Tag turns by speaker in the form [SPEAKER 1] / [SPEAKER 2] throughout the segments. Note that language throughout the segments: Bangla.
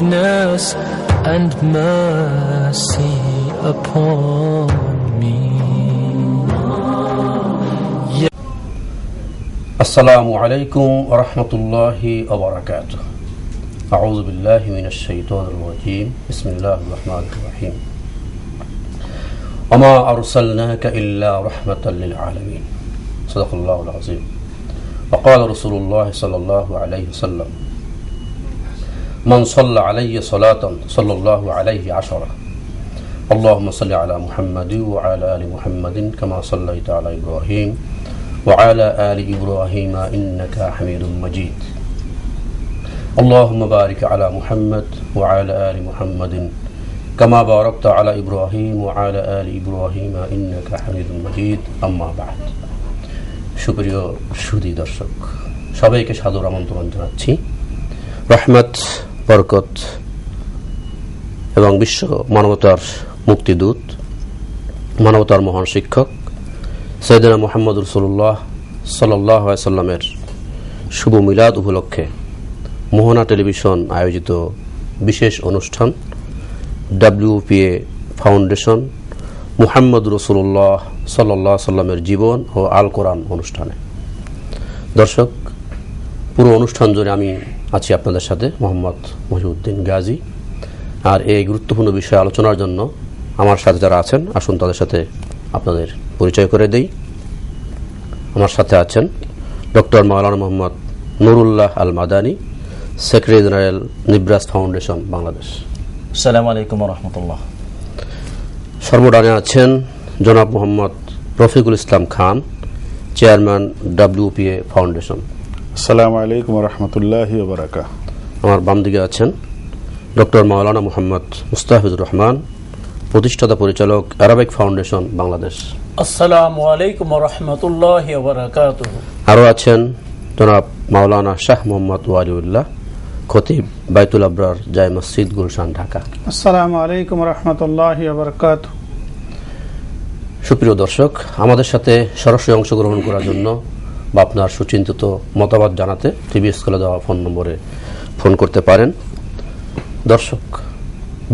[SPEAKER 1] forgiveness and mercy upon me.
[SPEAKER 2] Assalamu alaikum wa rahmatullahi wa barakatuh. A'udhu billahi minash shaitanir rajim. Bismillahir rahmanir rahim. Wa ma arsalnaka illa rahmatan lil alamin. Sadaqallahul azim. Wa qala Rasulullah sallallahu alayhi wa sallam: Man salla alayya salatan sallallahu alayhi 10. Allahumma salli ala Muhammadin wa ala ali Muhammadin kama sallaita ala Ibrahim وعلى آل إبراهيم إنك حميد مجيد. اللهم بارك على محمد وعلى آل محمد كما باركت على إبراهيم وعلى آل إبراهيم إنك حميد مجيد. أما بعد. সুপ্রিয় সুধী দর্শক, সবাইকে সাদর আমন্ত্রণ জানাচ্ছি রহমত, বরকত এবং বিশ্ব মানবতার মুক্তিদূত, মানবতার মহান শিক্ষক সৈয়দনা মুহাম্মদ রাসূলুল্লাহ সাল্লাল্লাহু আলাইহি সাল্লামের শুভ মিলাদ উপলক্ষে মোহনা টেলিভিশন আয়োজিত বিশেষ অনুষ্ঠান WPA ফাউন্ডেশন মুহাম্মদ রাসূলুল্লাহ সাল্লাল্লাহু আলাইহি সাল্লামের জীবন ও আল কোরআন অনুষ্ঠানে। দর্শক, পুরো অনুষ্ঠান জুড়ে আমি আছি আপনাদের সাথে মোহাম্মদ মহিউদ্দিন গাজী। আর এই গুরুত্বপূর্ণ বিষয়ে আলোচনার জন্য আমার সাথে যারা আছেন, আসুন তাদের সাথে আপনাদের পরিচয় করে দেই। আমার সাথে আছেন doctor Maulana Mohammad Nurullah Al Madani, secretary general Nibras foundation Bangladesh.
[SPEAKER 3] আসসালামু আলাইকুম ওয়া রাহমাতুল্লাহ।
[SPEAKER 2] সর্বডানে আছেন জনাব Mohammad Rafiqul Islam Khan, chairman WPA foundation.
[SPEAKER 4] আসসালামু আলাইকুম ওয়া রাহমাতুল্লাহি ওয়া বারাকাতুহু।
[SPEAKER 2] আমার বাম দিকে আছেন ডক্টর মাওলানা মোহাম্মদ মুস্তাফিজুর রহমান, প্রতিষ্ঠাতা পরিচালক আরাবিক ফাউন্ডেশন বাংলাদেশ।
[SPEAKER 5] আসসালামু আলাইকুম ওয়া রাহমাতুল্লাহি ওয়া বারাকাতুহু।
[SPEAKER 2] আরও আছেন জনাব মাওলানা শাহ মোহাম্মদ ওয়ালিউল্লাহ, খতিব বাইতুল আবরার জায় মসজিদ, গুলশান, ঢাকা।
[SPEAKER 6] আসসালামু আলাইকুম ওয়া রাহমাতুল্লাহি ওয়া বারাকাতুহু।
[SPEAKER 2] সুপ্রিয় দর্শক, আমাদের সাথে সরাসরি অংশগ্রহণ করার জন্য বা আপনার সুচিন্তিত মতামত জানাতে টিভি স্কুলে দেওয়া ফোন নম্বরে ফোন করতে পারেন। দর্শক,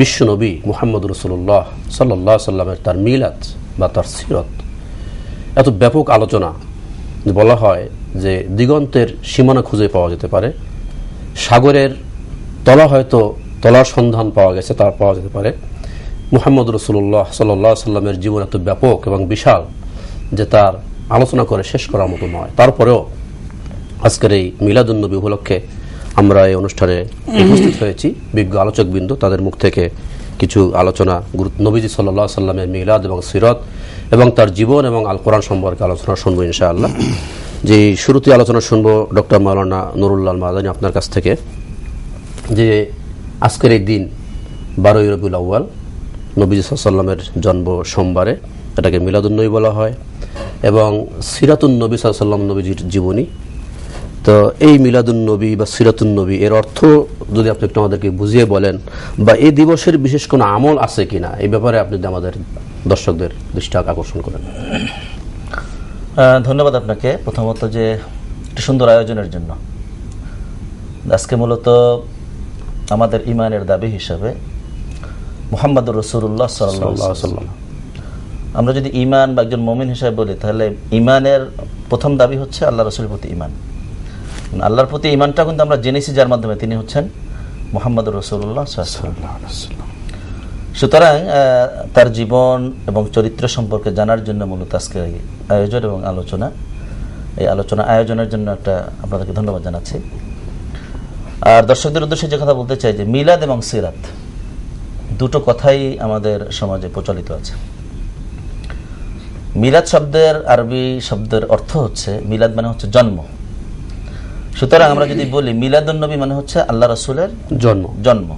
[SPEAKER 2] বিশ্বনবী মুহাম্মদ রাসূলুল্লাহ সাল্লাল্লাহু আলাইহি সাল্লামের তার মিলাদ বা তার সিরত এত ব্যাপক আলোচনা, বলা হয় যে দিগন্তের সীমানা খুঁজে পাওয়া যেতে পারে, সাগরের তলা হয়তো তলার সন্ধান পাওয়া গেছে, তা পাওয়া যেতে পারে। মুহাম্মদ রাসূলুল্লাহ সাল্লাল্লাহু আলাইহি সাল্লামের জীবন এত ব্যাপক এবং বিশাল যে তার আলোচনা করে শেষ করার মতো নয়। তারপরেও আজকের এই মিলাদুন্নবী উপলক্ষে আমরা এই অনুষ্ঠানে উপস্থিত হয়েছি। বিজ্ঞ আলোচকবৃন্দ, তাদের মুখ থেকে কিছু আলোচনা নবীজি সাল্লাল্লাহু আলাইহি সাল্লামের মিলাদ এবং সিরাত এবং তার জীবন এবং আল কোরআন সম্পর্কে আলোচনা শুনবো ইনশাআল্লাহ। যে শুরুতে আলোচনা শুনবো ডক্টর মাওলানা নুরুল্লাহ আল মাদানী আপনার কাছ থেকে, যে আজকের এই দিন 12ই রবিউল আউয়াল, নবীজি সাল্লাল্লাহু আলাইহি সাল্লামের জন্ম সোমবারে, এটাকে মিলাদুন্নবী বলা হয়, এবং সিরাতুন নবী সাল্লাল্লাহু আলাইহি সাল্লাম নবীজির জীবনী। তো এই মিলাদুন্নবী বা সিরাতুন্নবী এর অর্থ যদি আপনি একটু আমাদেরকে বুঝিয়ে বলেন, বা এই দিবসের বিশেষ কোনো আমল আছে কিনা, এই ব্যাপারে আপনি আমাদের দর্শকদের দৃষ্টি আকর্ষণ করেন।
[SPEAKER 3] ধন্যবাদ আপনাকে প্রথমত যে একটি সুন্দর আয়োজনের জন্য। আজকে মূলত আমাদের ইমানের দাবি হিসাবে মুহাম্মদুর রাসূলুল্লাহ সাল্লাল্লাহু আলাইহি ওয়াসাল্লাম, আমরা যদি ইমান বা একজন মুমিন হিসাবে বলি, তাহলে ইমানের প্রথম দাবি হচ্ছে আল্লাহ রাসূলের প্রতি ইমান। আল্লাহর প্রতি ইমানটা কিন্তু আমরা জেনেছি যার মাধ্যমে, তিনি হচ্ছেন মুহাম্মদুর রাসূলুল্লাহ সাল্লাল্লাহু আলাইহি ওয়াসাল্লাম। সুতরাং তার জীবন এবং চরিত্র সম্পর্কে জানার জন্য মূলত আজকে আয়োজন এবং আলোচনা। এই আলোচনা আয়োজনের জন্য আপনাদেরকে ধন্যবাদ জানাচ্ছি। আর দর্শকদের উদ্দেশ্যে যে কথা বলতে চাই, যে মিলাদ এবং সিরাত দুটো কথাই আমাদের সমাজে প্রচলিত আছে। মিলাদ শব্দের আরবি শব্দের অর্থ হচ্ছে, মিলাদ মানে হচ্ছে জন্ম। সুতরাং আমরা যদি বলি মিলাদুন্নবী মানে হচ্ছে আল্লাহ রাসূলের জন্ম,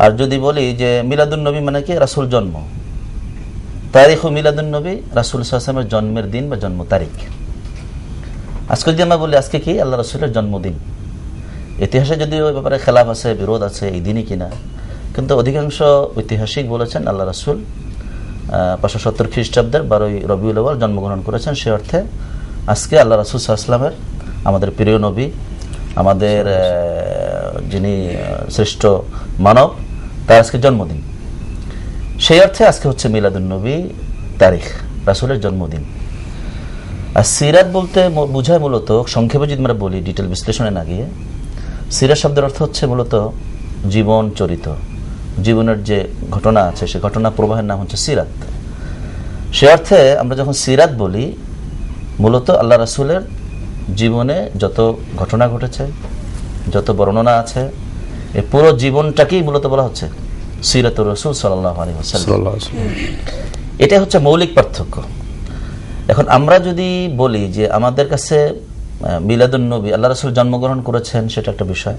[SPEAKER 3] আর যদি বলি যে মিলাদুন্নবী মানে কি, রাসূল জন্ম, তারিখ মিলাদুন্নবী, রাসূল সাল্লাল্লাহু আলাইহি ওয়াসাল্লামের জন্মের দিন বা জন্ম তারিখ। আজকে যদি আমরা বলি আজকে কি আল্লাহ রাসূলের জন্মদিন, ইতিহাসে যদিও ওই ব্যাপারে খেলাফ আছে, বিরোধ আছে, এই দিনই কিনা, কিন্তু অধিকাংশ ঐতিহাসিক বলেছেন আল্লাহ রাসূল 570 খ্রিস্টাব্দের 12ই রবিউল আউয়াল জন্মগ্রহণ করেছেন। সে অর্থে আজকে আল্লাহ রাসূল সাল্লাল্লাহু আলাইহি ওয়াসাল্লামের, আমাদের প্রিয় নবী, আমাদের যিনি শ্রেষ্ঠ মানব, তার আজকে জন্মদিন। সেই অর্থে আজকে হচ্ছে মিলাদুন্নবী তারিখ, রাসূলের জন্মদিন। আর সিরাত বলতে বোঝায় মূলত, সংক্ষেপে যদি আমরা বলি, ডিটেল বিশ্লেষণে না গিয়ে, সিরাত শব্দের অর্থ হচ্ছে মূলত জীবন চরিত, জীবনের যে ঘটনা আছে সে ঘটনা প্রবাহের নাম হচ্ছে সিরাত। সে অর্থে আমরা যখন সিরাত বলি, মূলত আল্লাহ রাসূলের জীবনে যত ঘটনা ঘটেছে, যত বর্ণনা আছে, এই পুরো জীবনটাকেই মূলত বলা হচ্ছে সিরাতুর রাসূল সাল্লাল্লাহু আলাইহি ওয়াসাল্লাম। এটা হচ্ছে মৌলিক পার্থক্য। এখন আমরা যদি বলি যে আমাদের কাছে মিলাদুন্নবী, আল্লাহ রাসূল জন্মগ্রহণ করেছেন, সেটা একটা বিষয়,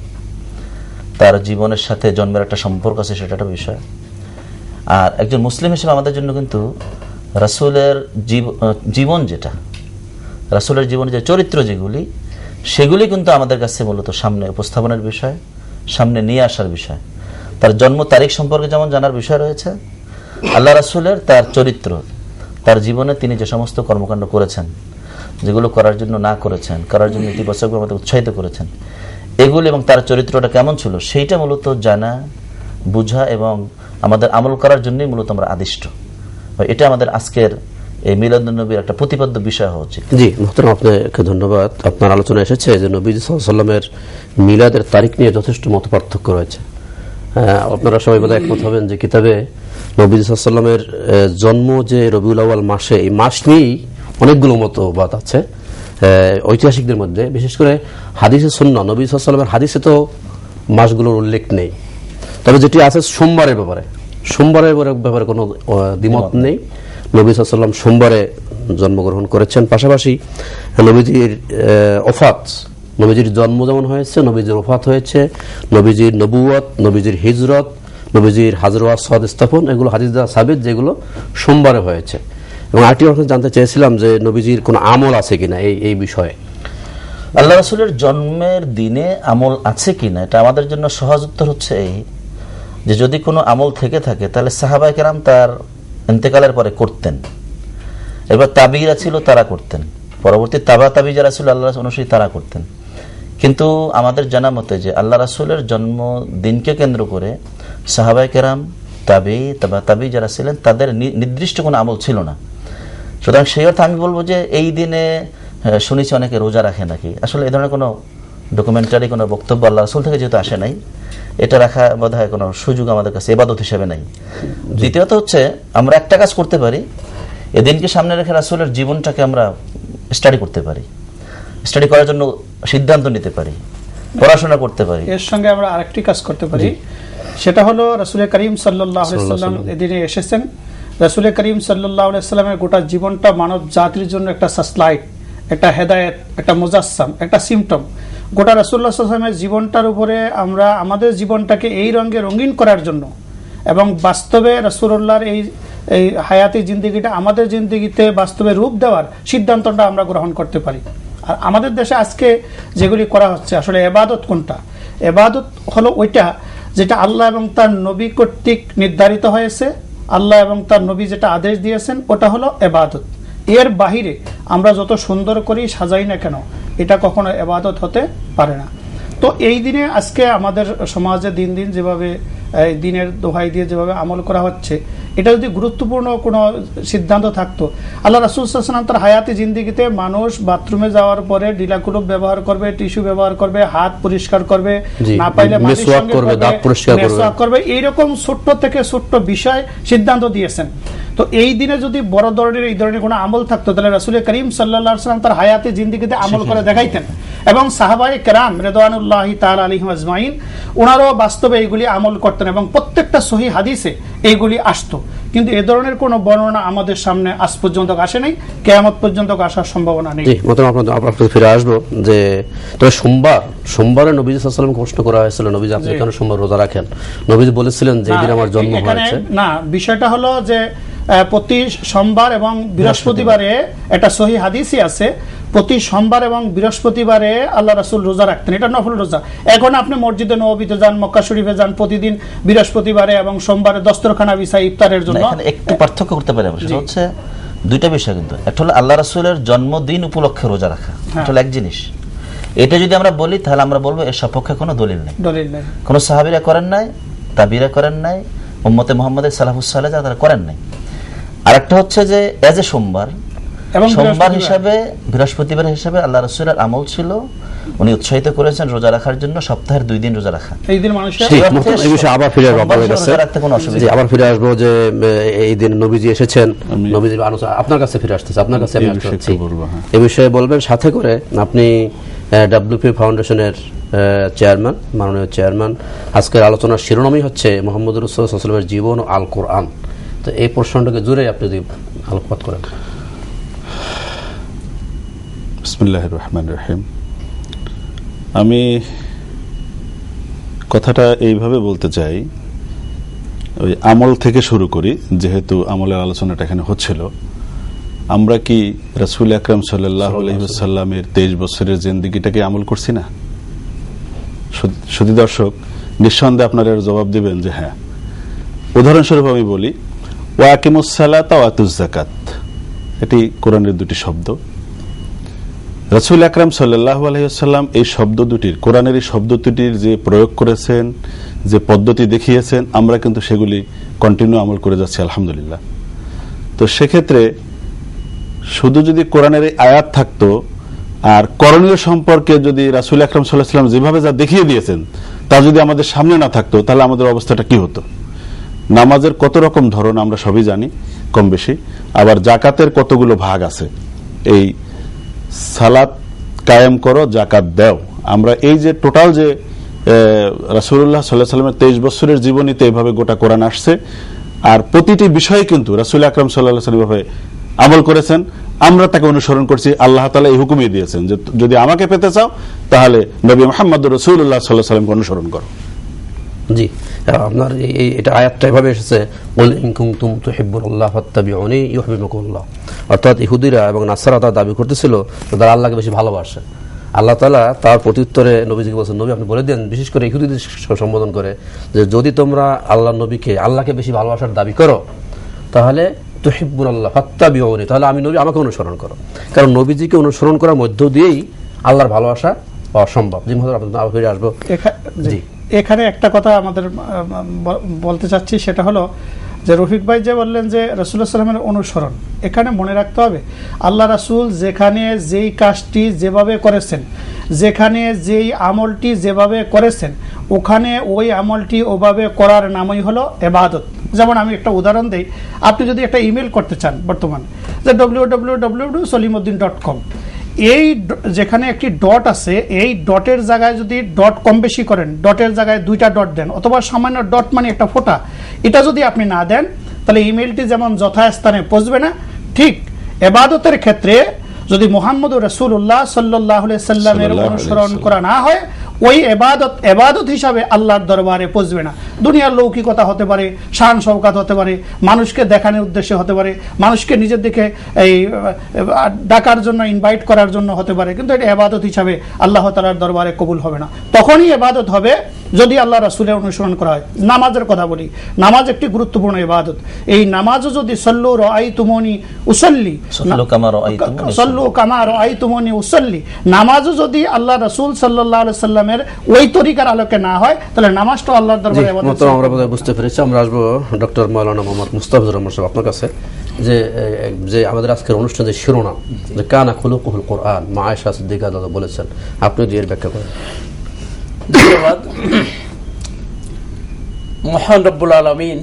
[SPEAKER 3] তার জীবনের সাথে জন্মের একটা সম্পর্ক আছে, সেটা একটা বিষয়। আর একজন মুসলিম হিসেবে আমাদের জন্য কিন্তু রাসূলের জীবন, যেটা রাসূলের জীবনের যে চরিত্র যেগুলি, সেগুলি কিন্তু আমাদের কাছে মূলত সামনে উপস্থাপনের বিষয়, সামনে নিয়ে আসার বিষয়। তার জন্ম তারিখ সম্পর্কে যেমন জানার বিষয় রয়েছে, আল্লাহ রাসূলের তার চরিত্র, তার জীবনে তিনি যে সমস্ত কর্মকাণ্ড করেছেন, যেগুলো করার জন্য না করেছেন, করার জন্য ইতিবাচক আমাদের উৎসাহিত করেছেন, এগুলি এবং তার চরিত্রটা কেমন ছিল, সেইটা মূলত জানা, বুঝা এবং আমাদের আমল করার জন্যই মূলত আমরা আদিষ্ট। এটা আমাদের আজকের এই মিলাদুন্নবীর একটা প্রতিপাদ্য বিষয় হওয়া উচিত।
[SPEAKER 2] জি মোহতারাম, আপনাকে ধন্যবাদ। আপনার আলোচনা এসেছে যে নবীজি সাল্লাল্লাহু আলাইহি ওয়াসাল্লামের মিলাদের তারিখ নিয়ে যথেষ্ট মত পার্থক্য রয়েছে। আপনারা সবাই বোধহয় একমত হবেন যে কিতাবে নবীজি সাল্লাল্লাহু আলাইহি ওয়াসাল্লামের জন্ম যে রবিউল আউয়াল মাসে, এই মাস নিয়েই অনেকগুলো মতবাদ আছে ঐতিহাসিকদের মধ্যে। বিশেষ করে হাদিসে সুন্নাহ, নবী সাল্লাল্লাহু আলাইহি ওয়াসাল্লামের হাদিসে তো মাসগুলোর উল্লেখ নেই, তবে যেটি আছে সোমবারের ব্যাপারে কোনো দ্বিমত নেই। নবী সাল্লাল্লাহু আলাইহি ওয়াসাল্লাম সোমবারে জন্মগ্রহণ করেছেন। পাশাপাশি নবীজির ওফাত, নবীজির জন্ম যেমন হয়েছে, নবীজির ওফাত হয়েছে, নবীজির নবুয়ত, নবীজির হিজরত, নবীজির হাজর ওয়া সদ স্থাপন, এগুলো হাদিস দ্বারা সাবিত, যেগুলো সোমবারে হয়েছে। এবং আরেকটি কথা জানতে চেয়েছিলাম যে নবীজির কোনো আমল আছে কিনা এই বিষয়ে।
[SPEAKER 3] আল্লাহ রাসূলের জন্মের দিনে আমল আছে কিনা, এটা আমাদের জন্য সহজ উত্তর হচ্ছে এই যে যদি কোনো আমল থেকে থাকে তাহলে সাহাবায়ে কেরাম তার ইন্তেকালের পরে করতেন। এবার তাবিরা ছিল, তারা করতেন। পরবর্তী তাবি যারা ছিল আল্লাহ রাসূল অনুসারী, তারা করতেন। কিন্তু আমাদের জানা মতে যে আল্লাহ রাসূলের জন্মদিনকে কেন্দ্র করে সাহাবায়ে কেরাম, তাবি যারা ছিলেন, তাদের নির্দিষ্ট কোনো আমল ছিল না। সুতরাং সেই অর্থে আমি বলবো যে এই দিনে শুনেছি অনেকে রোজা রাখে নাকি, আসলে এই ধরনের কোনো ডকুমেন্টারি কোনো বক্তব্য আল্লাহ রাসূল থেকে যেহেতু আসে নাই, এটা রাখা বোধহয় কোনো সুযোগ আমাদের কাছে ইবাদত হিসেবে নাই। দ্বিতীয়ত হচ্ছে আমরা একটা কাজ করতে পারি, এদিনকে সামনে রেখে রাসূলের জীবনটাকে আমরা স্টাডি করতে পারি, স্টাডি করার জন্য সিদ্ধান্ত নিতে পারি, পড়াশোনা করতে পারি।
[SPEAKER 6] এর সঙ্গে আমরা আরেকটি কাজ করতে পারি, সেটা হলো রাসূল করিম সাল্লাল্লাহু আলাইহি ওয়াসাল্লাম এদিনে এসেছেন। রাসূল করিম সাল্লাল্লাহু আলাইহি ওয়াসাল্লামের গোটা জীবনটা মানব জাতির জন্য একটা সাসলাইট, একটা হেদায়েত, একটা মুজাসসাম, একটা সিমটম। গোটা রাসূলুল্লাহ সাল্লাল্লাহু আলাইহি ওয়াসাল্লামের জীবনটার উপরে আমরা আমাদের জীবনটাকে এই রঙে রঙিন করার জন্য এবং বাস্তবে রাসূলুল্লাহর এই হায়াতি জিন্দেগিটা আমাদের জিন্দেগিতে বাস্তবে রূপ দেওয়ার সিদ্ধান্তটা আমরা গ্রহণ করতে পারি। আর আমাদের দেশে আজকে যেগুলি করা হচ্ছে, আসলে ইবাদত কোনটা? ইবাদত হলো ওইটা যেটা আল্লাহ এবং তার নবী কর্তৃক নির্ধারিত হয়েছে, আল্লাহ এবং তার নবী যেটা আদেশ দিয়েছেন, ওটা হলো ইবাদত। এর বাহিরে আমরা যত সুন্দর করি সাজাই না কেন, এটা কখনো ইবাদত হতে পারে না। তো এই দিনে আজকে আমাদের সমাজে দিন দিন যেভাবে দিনের দোহাই দিয়ে যেভাবে আমল করা হচ্ছে, এটা যদি গুরুত্বপূর্ণ কোনো সিদ্ধান্ত থাকতো, আল্লাহ রাসূল সাল্লাল্লাহু আলাইহি ওয়াসাল্লাম তার হায়াতি জিন্দেগিতে মানুষ বাথরুমে যাওয়ার পরে ডিলাকুলুপ ব্যবহার করবে, টিস্যু ব্যবহার করবে, হাত পরিষ্কার করবে, না পাইলে
[SPEAKER 2] মেসওয়াক করবে, দাঁত পরিষ্কার
[SPEAKER 6] করবে, এইরকম ছোট্ট থেকে ছোট্ট বিষয় সিদ্ধান্ত দিয়েছেন। তো এই দিনে যদি বড় ধরনের এই ধরনের কোনো আমল থাকতো, তাহলে রাসূল করিম সাল্লাল্লাহু আলাইহি ওয়াসাল্লাম তার হায়াতি জিন্দেগিতে আমল করে দেখাইতেন এবং সাহাবায়ে কেরাম রিদওয়ানুল্লাহি তাআলা আলাইহিম আজমাইন ওনারাও বাস্তবে এইগুলি আমল করতেন এবং প্রত্যেকটা সহিহ হাদিসে এইগুলি আসতো। কিন্তু এ ধরনের কোনো বর্ণনা আমাদের সামনে আজ পর্যন্ত আসে নাই, কিয়ামত পর্যন্ত আসার সম্ভাবনা নেই।
[SPEAKER 2] আপনাদের ফিরে আসবো যে তবে সোমবারে নবী সাল্লাল্লাহু আলাইহি ওয়াসাল্লাম প্রশ্ন করা হয়েছিল, নবীজি আপনি কেন সোমবার রোজা রাখেন? নবীজি বলেছিলেন যে দিন আমার জন্ম হয়েছে।
[SPEAKER 6] না, বিষয়টা হলো যে প্রতি সোমবার এবং বৃহস্পতিবারে একটা সহিহ হাদিসই আছে, প্রতি সোমবার এবং বৃহস্পতিবারে আল্লাহ রাসূল রোজা রাখতেন। এটা নফল রোজা। এখন আপনি মসজিদে নববীতে যান, মক্কা শরীফে যান, প্রতিদিন বৃহস্পতিবারে এবং সোমবারে দস্তরখানা বিছাই ইফতারের জন্য।
[SPEAKER 3] একটু পার্থক্য করতে পারি আমরা, সেটা হচ্ছে দুইটা বিষয়। কিন্তু একটা হলো আল্লাহ রাসূলের জন্মদিন উপলক্ষে রোজা রাখা, এটা হলো এক জিনিস। এটা যদি আমরা বলি তাহলে আমরা বলবো এর সপক্ষে কোনো দলিল নেই,
[SPEAKER 6] দলিল নেই,
[SPEAKER 3] কোনো সাহাবীরা করেন নাই, তাবিরা করেন নাই, উম্মতে মুহাম্মাদের সালাফুস সালেহ তারা করেন নাই। আরেকটা হচ্ছে যে এজ এ সোমবার হিসাবে, বৃহস্পতিবার হিসাবে আল্লাহ রাসূলের আমল ছিল, উনি উৎসাহিত করেছেন রোজা রাখার জন্য, সপ্তাহের 2 দিন রোজা রাখা।
[SPEAKER 6] এই দিন মানুষের
[SPEAKER 2] এই বিষয়ে আবার ফিরে আসবো আপনার কাছে, আবার ফিরে আসবো যে এই দিন নবীজি এসেছেন, নবীজির আলোচনা আপনার কাছে ফিরে আসতেছে, আপনার কাছে আমি আসছি এই বিষয়ে বলবেন। সাথে করে আপনি ডাব্লিউপি ফাউন্ডেশনের চেয়ারম্যান, মাননীয় চেয়ারম্যান, আজকের আলোচনার শিরোনামই হচ্ছে মুহাম্মদুর রাসূলুল্লাহ সাল্লাল্লাহু আলাইহি ওয়াসাল্লামের জীবন ও আল কোরআন। তো এই প্রশ্নটাকে জুড়ে আপনি যদি আলোকপাত করেন।
[SPEAKER 4] বিসমিল্লাহির রহমানির রহিম। আমি কথাটা এইভাবে বলতে চাই, ওই আমল থেকে শুরু করি, যেহেতু আমলের আলোচনাটা এখানে হচ্ছিল। আমরা কি রাসূল আকরাম সাল্লাল্লাহু আলাইহি ওয়াসাল্লামের 23 বছরের জিন্দেগিটাকে আমল করছি না? শুধু দর্শক নিঃসন্দেহে আপনারা জবাব দিবেন যে হ্যাঁ। উদাহরণস্বরূপ আমি বলি, ওয়াকিমুস সালাতা ওয়া আতুজ যাকাত, এটি কোরআনের দুটি শব্দ। রাসূল আকরাম সাল্লাল্লাহু আলাইহি ওয়াসাল্লাম এই শব্দ দুটির, কোরআনের এই শব্দ দুটির যে প্রয়োগ করেছেন, যে পদ্ধতি দেখিয়েছেন, আমরা কিন্তু সেগুলি কন্টিনিউ আমল করে যাচ্ছি আলহামদুলিল্লাহ। তো সেক্ষেত্রে শুধু যদি কোরআনের এই আয়াত থাকতো আর করণীয় সম্পর্কে যদি রাসূল আকরাম সাল্লাল্লাহু আলাইহি ওয়াসাল্লাম যেভাবে যা দেখিয়ে দিয়েছেন তা যদি আমাদের সামনে না থাকতো, তাহলে আমাদের অবস্থাটা কি হতো? নামাজের কত রকম ধরন আমরা সবই জানি কম বেশি, আবার জাকাতের কতগুলো ভাগ আছে। এই সালাত কায়েম করো, জাকাত দাও, আমরা এই যে টোটাল যে রাসূলুল্লাহ সাল্লাল্লাহু আলাইহি ওয়াসাল্লামের 23 বছরের জীবনীতে এইভাবে গোটা কোরআন আসছে, আর প্রতিটি বিষয়ে কিন্তু রাসূল আকরাম সাল্লাল্লাহু আলাইহি ওয়াসাল্লাম এইভাবে আমল করেছেন, আমরা তাকে অনুসরণ করছি। আল্লাহ তাআলা এই হুকুমই দিয়েছেন যে যদি আমাকে পেতে চাও তাহলে নবী মুহাম্মদুর রাসূলুল্লাহ সাল্লাল্লাহু আলাইহি ওয়াসাল্লামকে অনুসরণ করো।
[SPEAKER 2] জি, আপনার এটা আয়াতটা এভাবে এসেছে, কুল ইন কুনতুম তুহিব্বুনাল্লাহ ফাত্তাবিউনি ইউহিব্বুকুমুল্লাহ। অর্থাৎ ইহুদিরা এবং নাসারারা দাবি করতেছিল তারা আল্লাহকে বেশি ভালোবাসে। আল্লাহ তাআলা তার প্রত্যুত্তরে নবীজিকে বলেছেন, নবী আপনি বলে দেন, বিশেষ করে ইহুদিদের সম্বোধন করে, যে যদি তোমরা আল্লাহর নবীকে, আল্লাহকে বেশি ভালোবাসার দাবি করো তাহলে তুহিব্বুনাল্লাহ ফাত্তাবিউনি, তাহলে আমি নবী আমাকে অনুসরণ করো। কারণ নবীজিকে অনুসরণ করার মধ্য দিয়েই আল্লাহর ভালোবাসা পাওয়া সম্ভব। জি মহোদয়, আপনাদের আবার ফিরে আসবো। জি,
[SPEAKER 6] এখানে একটা কথা আমাদের বলতে চাচ্ছি, সেটা হলো যে রফিক ভাই যে বললেন যে রাসূলুল্লাহ সাল্লাল্লাহু আলাইহি ওয়াসাল্লামের অনুসরণ, এখানে মনে রাখতে হবে আল্লাহ রাসূল যেখানে যেই কাজটি যেভাবে করেছেন, যেখানে যেই আমলটি যেভাবে করেছেন, ওখানে ওই আমলটি ওভাবে করার নামই হলো ইবাদত। যেমন আমি একটা উদাহরণ দেই, আপনি যদি একটা ইমেল করতে চান বর্তমানে, যে www.solimuddin.com, এই যেখানে একটি ডট আছে, এই ডটের জায়গায় যদি ডট কম বেশি করেন, ডটের জায়গায় 2টা ডট দেন, অথবা সামান্য ডট মানে একটা ফোঁটা, এটা যদি আপনি না দেন, তাহলে ইমেলটি যেমন যথাস্থানে পৌঁছবে না, ঠিক ইবাদতের ক্ষেত্রে যদি মুহাম্মদুর রাসূলুল্লাহ সাল্লাল্লাহু আলাইহি সাল্লামের অনুসরণ করা না হয়, ওই এবাদত হিসাবে আল্লাহর দরবারে পৌঁছবে না। দুনিয়ার লৌকিকতা হতে পারে, শান শওকাত হতে পারে, মানুষকে দেখানোর উদ্দেশ্যে হতে পারে, মানুষকে নিজের দিকে এই ডাকার জন্য, ইনভাইট করার জন্য হতে পারে, কিন্তু এটা এবাদত হিসাবে আল্লাহ তাআলার দরবারে কবুল হবে না। তখনই এবাদত হবে যদি আল্লাহ রাসূলের অনুসরণ করা হয়। নামাজের কথা বলি, নামাজ একটি গুরুত্বপূর্ণ ইবাদত। এই নামাজও যদি সল্লু রাআইতুমুনি উসাল্লি, সল্লু কামা রাআইতুমুনি উসাল্লি, নামাজও যদি আল্লাহ রাসূল সাল্লাল্লাহু আলাইহি সাল্লামের ওই তরিকার আলোকে না হয়, তাহলে নামাজটা আল্লাহর দরবারে ইবাদত।
[SPEAKER 2] আমরা বুঝতে পেরেছি। আমরা আসবো ডক্টর মাওলানা মোহাম্মদ মুস্তাফিজুর রহমান সাহেব আপনার কাছে, যে আমাদের আজকের অনুষ্ঠানের শিরোনাম যে কানা খুলুকুল কোরআন, মা আয়েশা সিদ্দিকা দাদা বলেছেন, আপনি যে এর ব্যাখ্যা করেন।
[SPEAKER 5] ধন্যবাদ। মহান রব্বুল আলামিন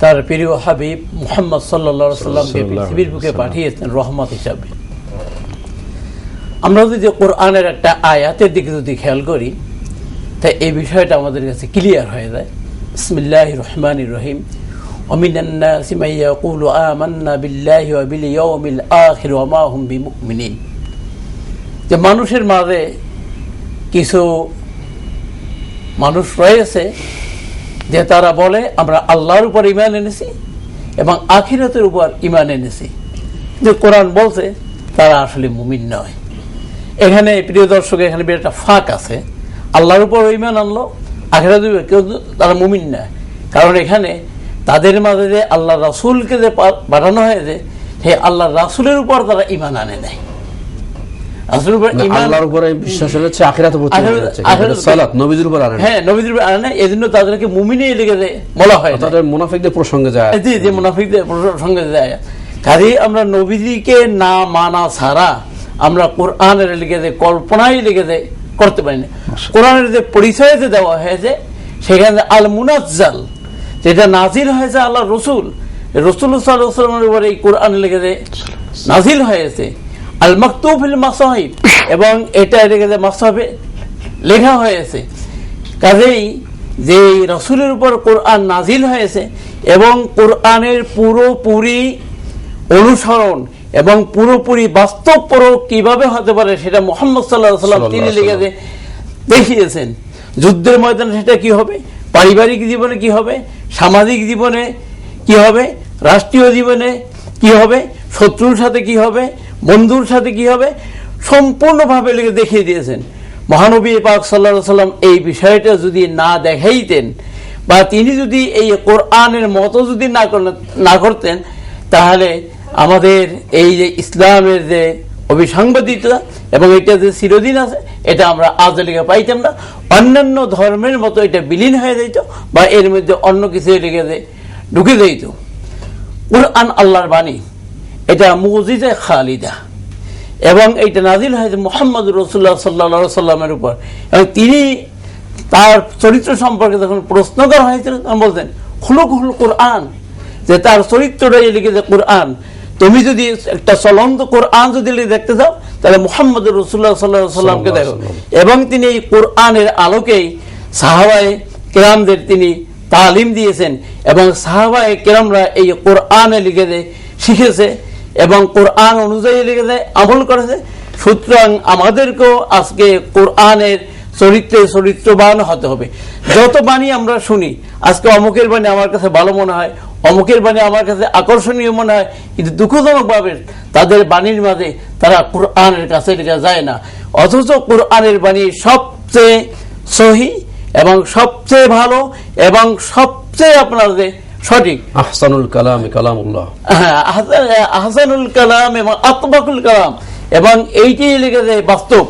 [SPEAKER 5] তার প্রিয় হাবিব মুহাম্মদ সাল্লাল্লাহু আলাইহি ওয়াসাল্লামকে পৃথিবীর বুকে পাঠিয়েছেন রহমত হিসাবে। আমরা যদি কোরআনের একটা আয়াতের দিকে যদি খেয়াল করি, তাই এই বিষয়টা আমাদের কাছে ক্লিয়ার হয়ে যায়। বিসমিল্লাহির রহমানির রহিম। ওয়ামিনান নাসি মান ইয়াকুলু আমান্না বিল্লাহি ওয়া বিল ইয়াউমিল আখির ওয়া মা হুম বিমুমিনিন। যে মানুষের মাঝে কিছু মানুষ রয়েছে যে তারা বলে আমরা আল্লাহর উপর ঈমান এনেছি এবং আখিরাতের উপর ঈমান এনেছি, কিন্তু কোরআন বলছে তারা আসলে মুমিন নয়। এখানে প্রিয় দর্শক, এখানে একটা ফাঁক আছে। আল্লাহর উপর ঈমান আনলো, আখিরাতের উপর, কেউ তারা মুমিন না। কারণ এখানে তাদের মাঝে যে আল্লাহ রাসূলকে যে পাঠানো হয়েছে, সেই আল্লাহ রাসূলের উপর তারা ঈমান আনে নাই। রাসূলের উপর ঈমান,
[SPEAKER 2] আল্লাহর উপরে বিশ্বাস হচ্ছে আখিরাতের প্রতি সালাত, নবীর উপর আনে,
[SPEAKER 5] হ্যাঁ নবীর উপর আনে, এজন্য তাদেরকে মুমিনই লেগে বলা হয়,
[SPEAKER 2] তাদের মুনাফিকদের প্রসঙ্গে যায়,
[SPEAKER 5] যে মুনাফিকদের প্রসঙ্গে যায়। কাজেই আমরা নবীজিকে না মানা ছাড়া আমরা কোরআনের লিখে কল্পনাই লিখে করতে পারি না। কোরআনের যে পরিচয় যে দেওয়া হয়েছে সেখানে আল মুনাজ্জাল, যেটা নাজিল হয়েছে আল্লাহ রসুল সাল্লাল্লাহু আলাইহি ওয়াসাল্লামের উপরে এই কোরআন লিখে নাজিল হয়েছে, আল মাকতুব ফিল মাসাহিব, এবং এটা লিখে মাসাহিবে লেখা হয়েছে। কাজেই যে রসুলের উপর কোরআন নাজিল হয়েছে এবং কোরআনের পুরোপুরি অনুসরণ এবং পুরোপুরি বাস্তব প্রয়োগ কিভাবে হতে পারে সেটা মুহাম্মদ সাল্লাল্লাহু আলাইহি ওয়াসাল্লাম তিনি লিখে দেখিয়েছেন। যুদ্ধের ময়দানে সেটা কি হবে, পারিবারিক জীবনে কি হবে, সামাজিক জীবনে কি হবে, রাষ্ট্রীয় জীবনে কি হবে, শত্রুর সাথে কি হবে, বন্ধুর সাথে কি হবে, সম্পূর্ণভাবে লিখে দেখিয়ে দিয়েছেন। মহানবী পাক সাল্লাল্লাহু আলাইহি ওয়াসাল্লাম এই বিষয়টা যদি না দেখাইতেন বা তিনি যদি এই কোরআনের মতো যদি না করতেন, তাহলে আমাদের এই যে ইসলামের যে অবিসাংবাদিকতা এবং এটা যে চিরদিন আছে এটা আমরা আজ লিখে পাইতাম না। অন্যান্য ধর্মের মতো এটা বিলীন হয়ে যেত বা এর মধ্যে অন্য কিছু লিখে ঢুকে যেত। কোরআন আল্লাহর বাণী, এটা মুজিজা খালিদা, এবং এইটা নাজিল হয়েছে মুহাম্মদ রাসূলুল্লাহ সাল্লাল্লাহু আলাইহি সাল্লামের উপর, এবং তিনি তার চরিত্র সম্পর্কে যখন প্রশ্ন করা হয়েছিল তখন বলতেন খুলুকুল কোরআন, যে তার চরিত্রটাই লিখেছে কোরআন। তুমি যদি একটা চলন্ত কোরআন যদি দেখতে চাও তাহলে মুহাম্মদ রাসূলুল্লাহ সাল্লাল্লাহু আলাইহি সাল্লামকে দেখো। এবং তিনি এই কোরআনের আলোকেই সাহাবায়ে কেরামদের তিনি তালিম দিয়েছেন এবং সাহাবায়ে কেরামরা এই কোরআনে লিখে শিখেছে এবং কোরআন অনুযায়ী লিখে আমল করেছে। সুতরাং আমাদেরকেও আজকে কোরআনের চরিত্রবান হতে হবে। যত বাণী আমরা শুনি, আজকে অমুকের বাণী আমার কাছে ভালো মনে হয়, অমুকের বাণী আমার কাছে আকর্ষণীয় মনে হয়, কিন্তু দুঃখজনকভাবে তাদের বাণীর মাঝে তারা কোরআনের কাছে লেগে যায় না। অথচ কোরআনের বাণী সবচেয়ে সহি এবং সবচেয়ে ভালো এবং সবচেয়ে আপনার যে সঠিক,
[SPEAKER 2] আহসানুল কালাম কালামুল্লাহ,
[SPEAKER 5] আহসানুল কালাম এবং আতবাকুল কালাম, এবং এইটাই লেগেছে বাস্তব।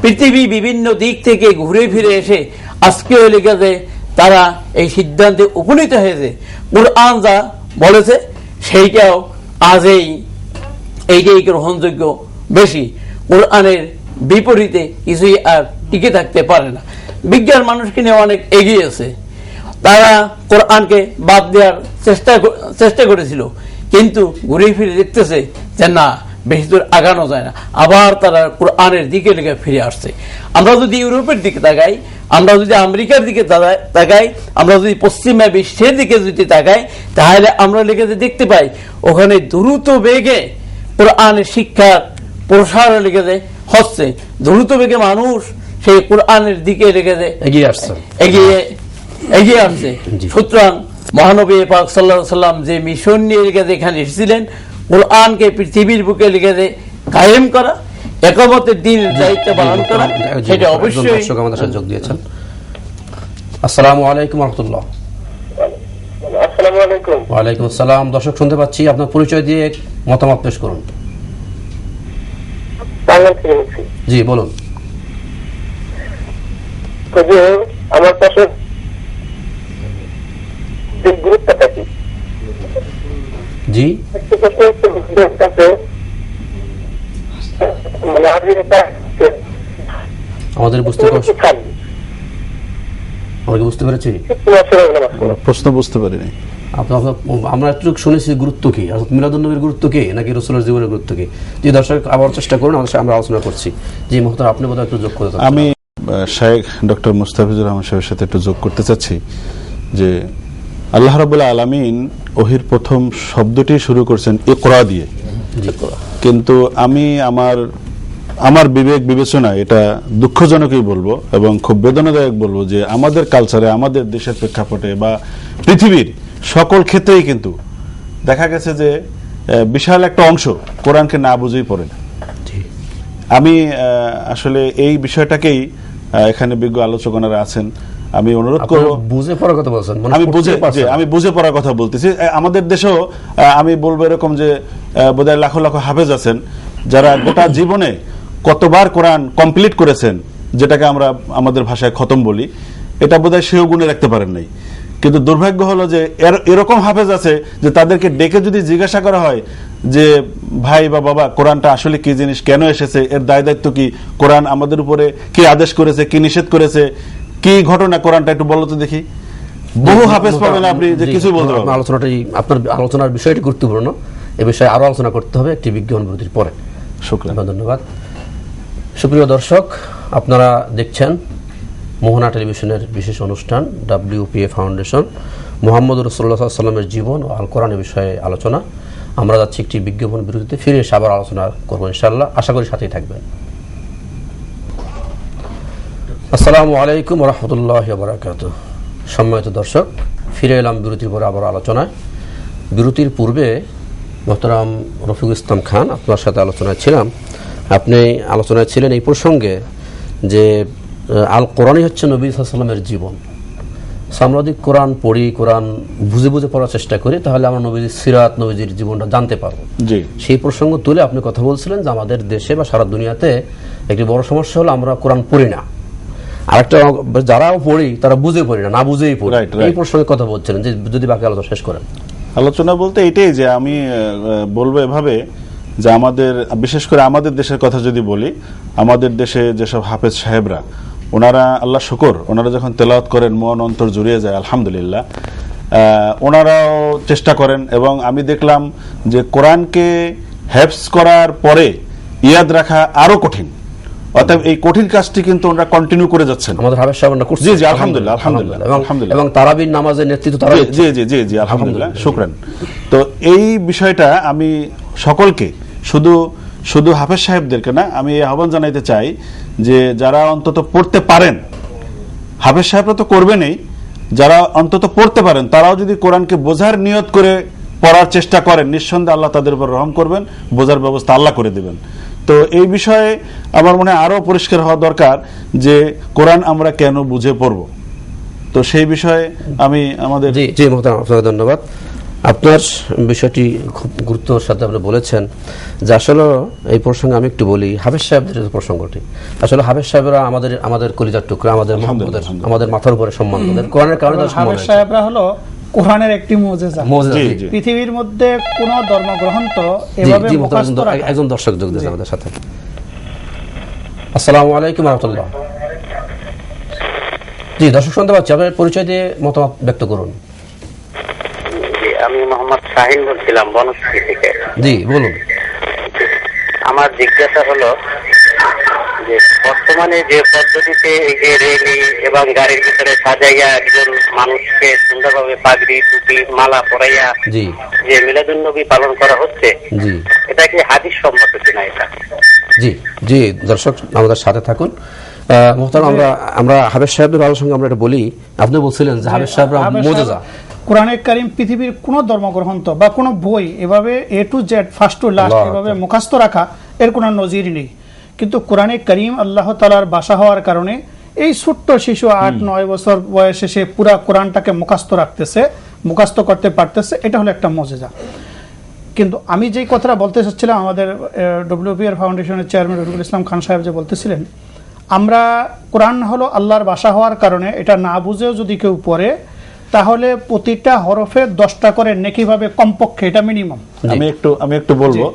[SPEAKER 5] পৃথিবী বিভিন্ন দিক থেকে ঘুরে ফিরে এসে আজকেও লেগেছে তারা এই সিদ্ধান্তে উপনীত হয়েছে কোরআন যা বলেছে সেইটাও আজই এইটাই গ্রহণযোগ্য বেশি। কোরআনের বিপরীতে কিছুই আর টিকে থাকতে পারে না। বিজ্ঞান মানুষকে নিয়ে অনেক এগিয়ে আছে, তারা কোরআনকে বাদ দেওয়ার চেষ্টা করেছিল, কিন্তু ঘুরে ফিরে দেখতেছে যে না, বেশি দূর আগানো যায় না, আবার তারা কোরআনের দিকে লেগে ফিরে আসছে। আমরা যদি ইউরোপের দিকে তাকাই, আমরা যদি আমেরিকার দিকে তাকাই, আমরা যদি পশ্চিমা বিশ্বের দিকে যদি তাকাই, তাহলে আমরা লেগে দেখতে পাই ওখানে দ্রুত বেগে কোরআনের শিক্ষার প্রসার লেগে হচ্ছে, দ্রুত বেগে মানুষ সেই কোরআনের দিকে লেগে এগিয়ে আসছে। সুতরাং মহানবী পাক সাল্লাল্লাহু আলাইহি ওয়াসাল্লাম যে মিশন নিয়ে এখানে এসেছিলেন, কোরআনকে পৃথিবীর বুকে লিখে কায়েম করা, একমতের দিনের দায়িত্ব পালন করা, সেটা অবশ্যই।
[SPEAKER 2] আমাদের সাথে যোগ দিয়েছেন। আসসালামু আলাইকুম ওয়া রাহমাতুল্লাহ।
[SPEAKER 7] আসসালামু আলাইকুম।
[SPEAKER 2] ওয়া আলাইকুম আসসালাম। দর্শক শুনতে পাচ্ছি, আপনার পরিচয় দিয়ে মতামত পেশ করুন। জি বলুন।
[SPEAKER 7] আমার কাছে গুরুত্বটা কি?
[SPEAKER 2] জি আমাদের বুঝতে পেরেছি,
[SPEAKER 4] প্রশ্ন বুঝতে পারিনি।
[SPEAKER 2] আমরা একটু শুনেছি গুরুত্ব কি, মিলাদুন্নবীর গুরুত্ব কি নাকি রাসূলের জীবনের গুরুত্ব কি? যে দর্শক আবার চেষ্টা করুন, আমরা আলোচনা করছি। যে মুহূর্তে আপনি বোধহয় একটু যোগ করতে,
[SPEAKER 4] আমি শায়েখ ডক্টর মুস্তাফিজুর রহমান সাহেবের সাথে একটু যোগ করতে চাচ্ছি যে আল্লাহ রাব্বুল আলামিন ওহির প্রথম শব্দটি শুরু করছেন ইকরা দিয়ে, কিন্তু আমি আমার বিবেক বিবেচনা এটা দুঃখজনকই বলবো এবং খুব বেদনাদায়ক বলবো যে আমাদের কালচারে, আমাদের দেশের প্রেক্ষাপটে বা পৃথিবীর সকল ক্ষেত্রেই কিন্তু দেখা গেছে যে বিশাল একটা অংশ কোরআনকে না বুঝেই পড়ে না। আমি আসলে এই বিষয়টাকেই, এখানে বিজ্ঞ আলোচকরা আছেন, আমি অনুরোধ করব,
[SPEAKER 2] বুঝে পড়ার কথা বলছেন,
[SPEAKER 4] আমি বুঝে পড়ার কথা বলতেছি। আমাদের দেশেও আমি বলবো এরকম যে বোধহয় লাখো লাখো হাফেজ আছেন যারা গোটা জীবনে কতবার কোরআন কমপ্লিট করেছেন, যেটাকে আমরা আমাদের ভাষায় খতম বলি, এটা বোধহয় সেও গুণে রাখতে পারেন নাই। কিন্তু দুর্ভাগ্য হলো যে এরকম হাফেজ আছে যে তাদেরকে ডেকে যদি জিজ্ঞাসা করা হয় যে ভাই বা বাবা কোরআনটা আসলে কি জিনিস, কেন এসেছে, এর দায় দায়িত্ব কি, কোরআন আমাদের উপরে কি আদেশ করেছে, কি নিষেধ করেছে, কি ঘটনা কোরআনটা একটু বলো তো দেখি, বহু হাফেজ পাবেন আপনি যে কিছু বলতে পারবেন।
[SPEAKER 2] আলোচনাটাই আপনার আলোচনার বিষয়টি গুরুত্বপূর্ণ, এ বিষয়ে আরো আলোচনা করতে হবে একটি বিজ্ঞাপন বিরতির পরে।
[SPEAKER 4] শুকরিয়া,
[SPEAKER 2] ধন্যবাদ। সুপ্রিয় দর্শক, আপনারা দেখছেন মোহনা টেলিভিশনের বিশেষ অনুষ্ঠান WPA ফাউন্ডেশন মুহাম্মদ রাসূলুল্লাহ সাল্লাল্লাহু আলাইহি ওয়াসাল্লামের জীবন ও আল কোরআনের বিষয়ে আলোচনা। আমরা যাচ্ছি একটি বিজ্ঞাপন বিরতিতে, ফিরে এসে আবার আলোচনা করবো ইনশাআল্লাহ, আশা করি সাথেই থাকবেন। আসসালামু আলাইকুম ওয়া রাহমাতুল্লাহি ওয়া বারাকাতুহু। সম্মানিত দর্শক, ফিরে এলাম বিরতির পরে আবার আলোচনায়। বিরতির পূর্বে মোহতারাম রফিকুল ইসলাম খান আপনার সাথে আলোচনায় ছিলাম। আপনি আলোচনায় ছিলেন এই প্রসঙ্গে যে আল কোরআনই হচ্ছে নবী সাল্লাল্লাহু আলাইহি ওয়াসাল্লামের জীবন। আমরা যদি কোরআন পড়ি, কোরআন বুঝে বুঝে পড়ার চেষ্টা করি, তাহলে আমরা নবীজির সিরাত, নবীজির জীবনটা জানতে পারবো। সেই প্রসঙ্গ তুলে আপনি কথা বলছিলেন যে আমাদের দেশে বা সারা দুনিয়াতে একটি বড় সমস্যা হলো আমরা কোরআন পড়ি না, আরেকটা যারাও পড়ি তারা বুঝে পড়ি না, না বুঝেই পড়ি। এই প্রসঙ্গে কথা বলছিলেন, যে যদি বাকি আলোচনা শেষ করেন।
[SPEAKER 4] আলোচনা বলতে এটাই যে আমি বলবো এভাবে যে আমাদের, বিশেষ করে আমাদের দেশের কথা যদি বলি, আমাদের দেশে যেসব হাফেজ সাহেবরা, ওনারা আল্লাহ শুকর, ওনারা যখন তেলাওয়াত করেন মন অন্তর জুড়িয়ে যায় আলহামদুলিল্লাহ। ওনারাও চেষ্টা করেন এবং আমি দেখলাম যে কোরআনকে হেফজ করার পরে ইয়াদ রাখা আরো কঠিন, অতএব এই কঠিন কাজটি কিন্তু ওনারা কন্টিনিউ করে যাচ্ছেন।
[SPEAKER 2] আমাদের হাফেজ সাহেবরা করছে।
[SPEAKER 4] জি জি আলহামদুলিল্লাহ, আলহামদুলিল্লাহ, আলহামদুলিল্লাহ।
[SPEAKER 2] এবং তারাবির নামাজের নেতৃত্ব তারা।
[SPEAKER 4] জি জি জি জি আলহামদুলিল্লাহ, শুকরান। তো এই বিষয়টা আমি সকলকে, শুধু হাফেজ সাহেবদেরকে না, আমি আহ্বান জানাইতে চাই যে যারা অন্তত পড়তে পারেন, হাফেজ সাহেবরা তো করবেনই, যারা অন্তত পড়তে পারেন তারাও যদি কোরআনকে বোঝার নিয়ত করে পড়ার চেষ্টা করেন, নিঃসন্দেহে আল্লাহ তাদের উপর রহম করবেন, বোঝার ব্যবস্থা আল্লাহ করে দেবেন। তো এই বিষয়ে আমার মনে হয় আরো পরিষ্কার হওয়া দরকার যে কোরআন আমরা কেন বুঝে পড়ব। তো সেই বিষয়ে আমি আমাদের
[SPEAKER 2] জি মোহতারাম, আপনাকে ধন্যবাদ। আপনার বিষয়টি খুব গুরুত্বের সাথে আপনি বলেছেন যে আসলে এই প্রসঙ্গে আমি একটু বলি, হাফেজ সাহেবদের প্রসঙ্গটি। আসলে হাফেজ সাহেবরা আমাদের কলিজার টুকরা, আমাদের মাথার উপরে সম্মান, কোরআনের কারণে
[SPEAKER 6] হাফেজ সাহেবরা হলো কোরআনের একটি মুজিজা। পৃথিবীর মধ্যে কোন ধর্মগ্রন্থ এভাবে মুখস্থ রাখা।
[SPEAKER 2] একজন দর্শক যোগ দিয়েছে আমাদের সাথে। আসসালামু আলাইকুম ওয়া রাহমাতুল্লাহ। জি দর্শক শুনতে পাচ্ছি, আপনার পরিচয় দিয়ে মতামত ব্যক্ত করুন।
[SPEAKER 8] আমি মোহাম্মদ শাহিন বলছিলাম বনশ্রী থেকে।
[SPEAKER 2] জি বলুন।
[SPEAKER 8] আমার জিজ্ঞাসা হলো যে বর্তমানে যে পদ্ধতিতে এই যে রেলি এবং গাড়ির ভিতরে সাজাইয়া একজন মানুষকে সুন্দরভাবে পাগড়ি, টুপি, মালা পরাইয়া যে মিলাদুন্নবী পালন করা হচ্ছে, এটা কি হাদিস সম্মত কিনা? এটা
[SPEAKER 2] জি জি দর্শক আমাদের সাথে থাকুন। মোহতারাম, আমরা হাফেজ সাহেবের আলোচনা আমরা এটা বলি। আপনি বলছিলেন যে হাফেজ সাহেবরা মুজিজা।
[SPEAKER 6] কোরআনে কারীম পৃথিবীর কোন ধর্মগ্রন্থ বা কোন বই এভাবে A to Z first to last এভাবে মুখস্থ রাখা এর কোনো নজির নেই। কিন্তু কোরআনে কারীম আল্লাহ তাআলার ভাষা হওয়ার কারণে এই ছোট্ট শিশু 8-9 বছর বয়সে সে পুরা কোরআনটাকে মুখস্থ করতে পারতেছে, এটা হলো একটা মুজিজা। কিন্তু আমি যেই কথাটা বলতে চাচ্ছিলাম, আমাদের WPR ফাউন্ডেশনের চেয়ারম্যান রফিকুল ইসলাম খান সাহেব যে বলতেছিলেন, আমরা কোরআন হলো আল্লাহর ভাষা হওয়ার কারণে এটা না বুঝেও যদি কেউ পড়ে, তাহলে প্রতিটা হরফে 10টা করে নেকি ভাবে কমপক্ষে, এটা মিনিমাম।
[SPEAKER 4] আমি একটু বলবো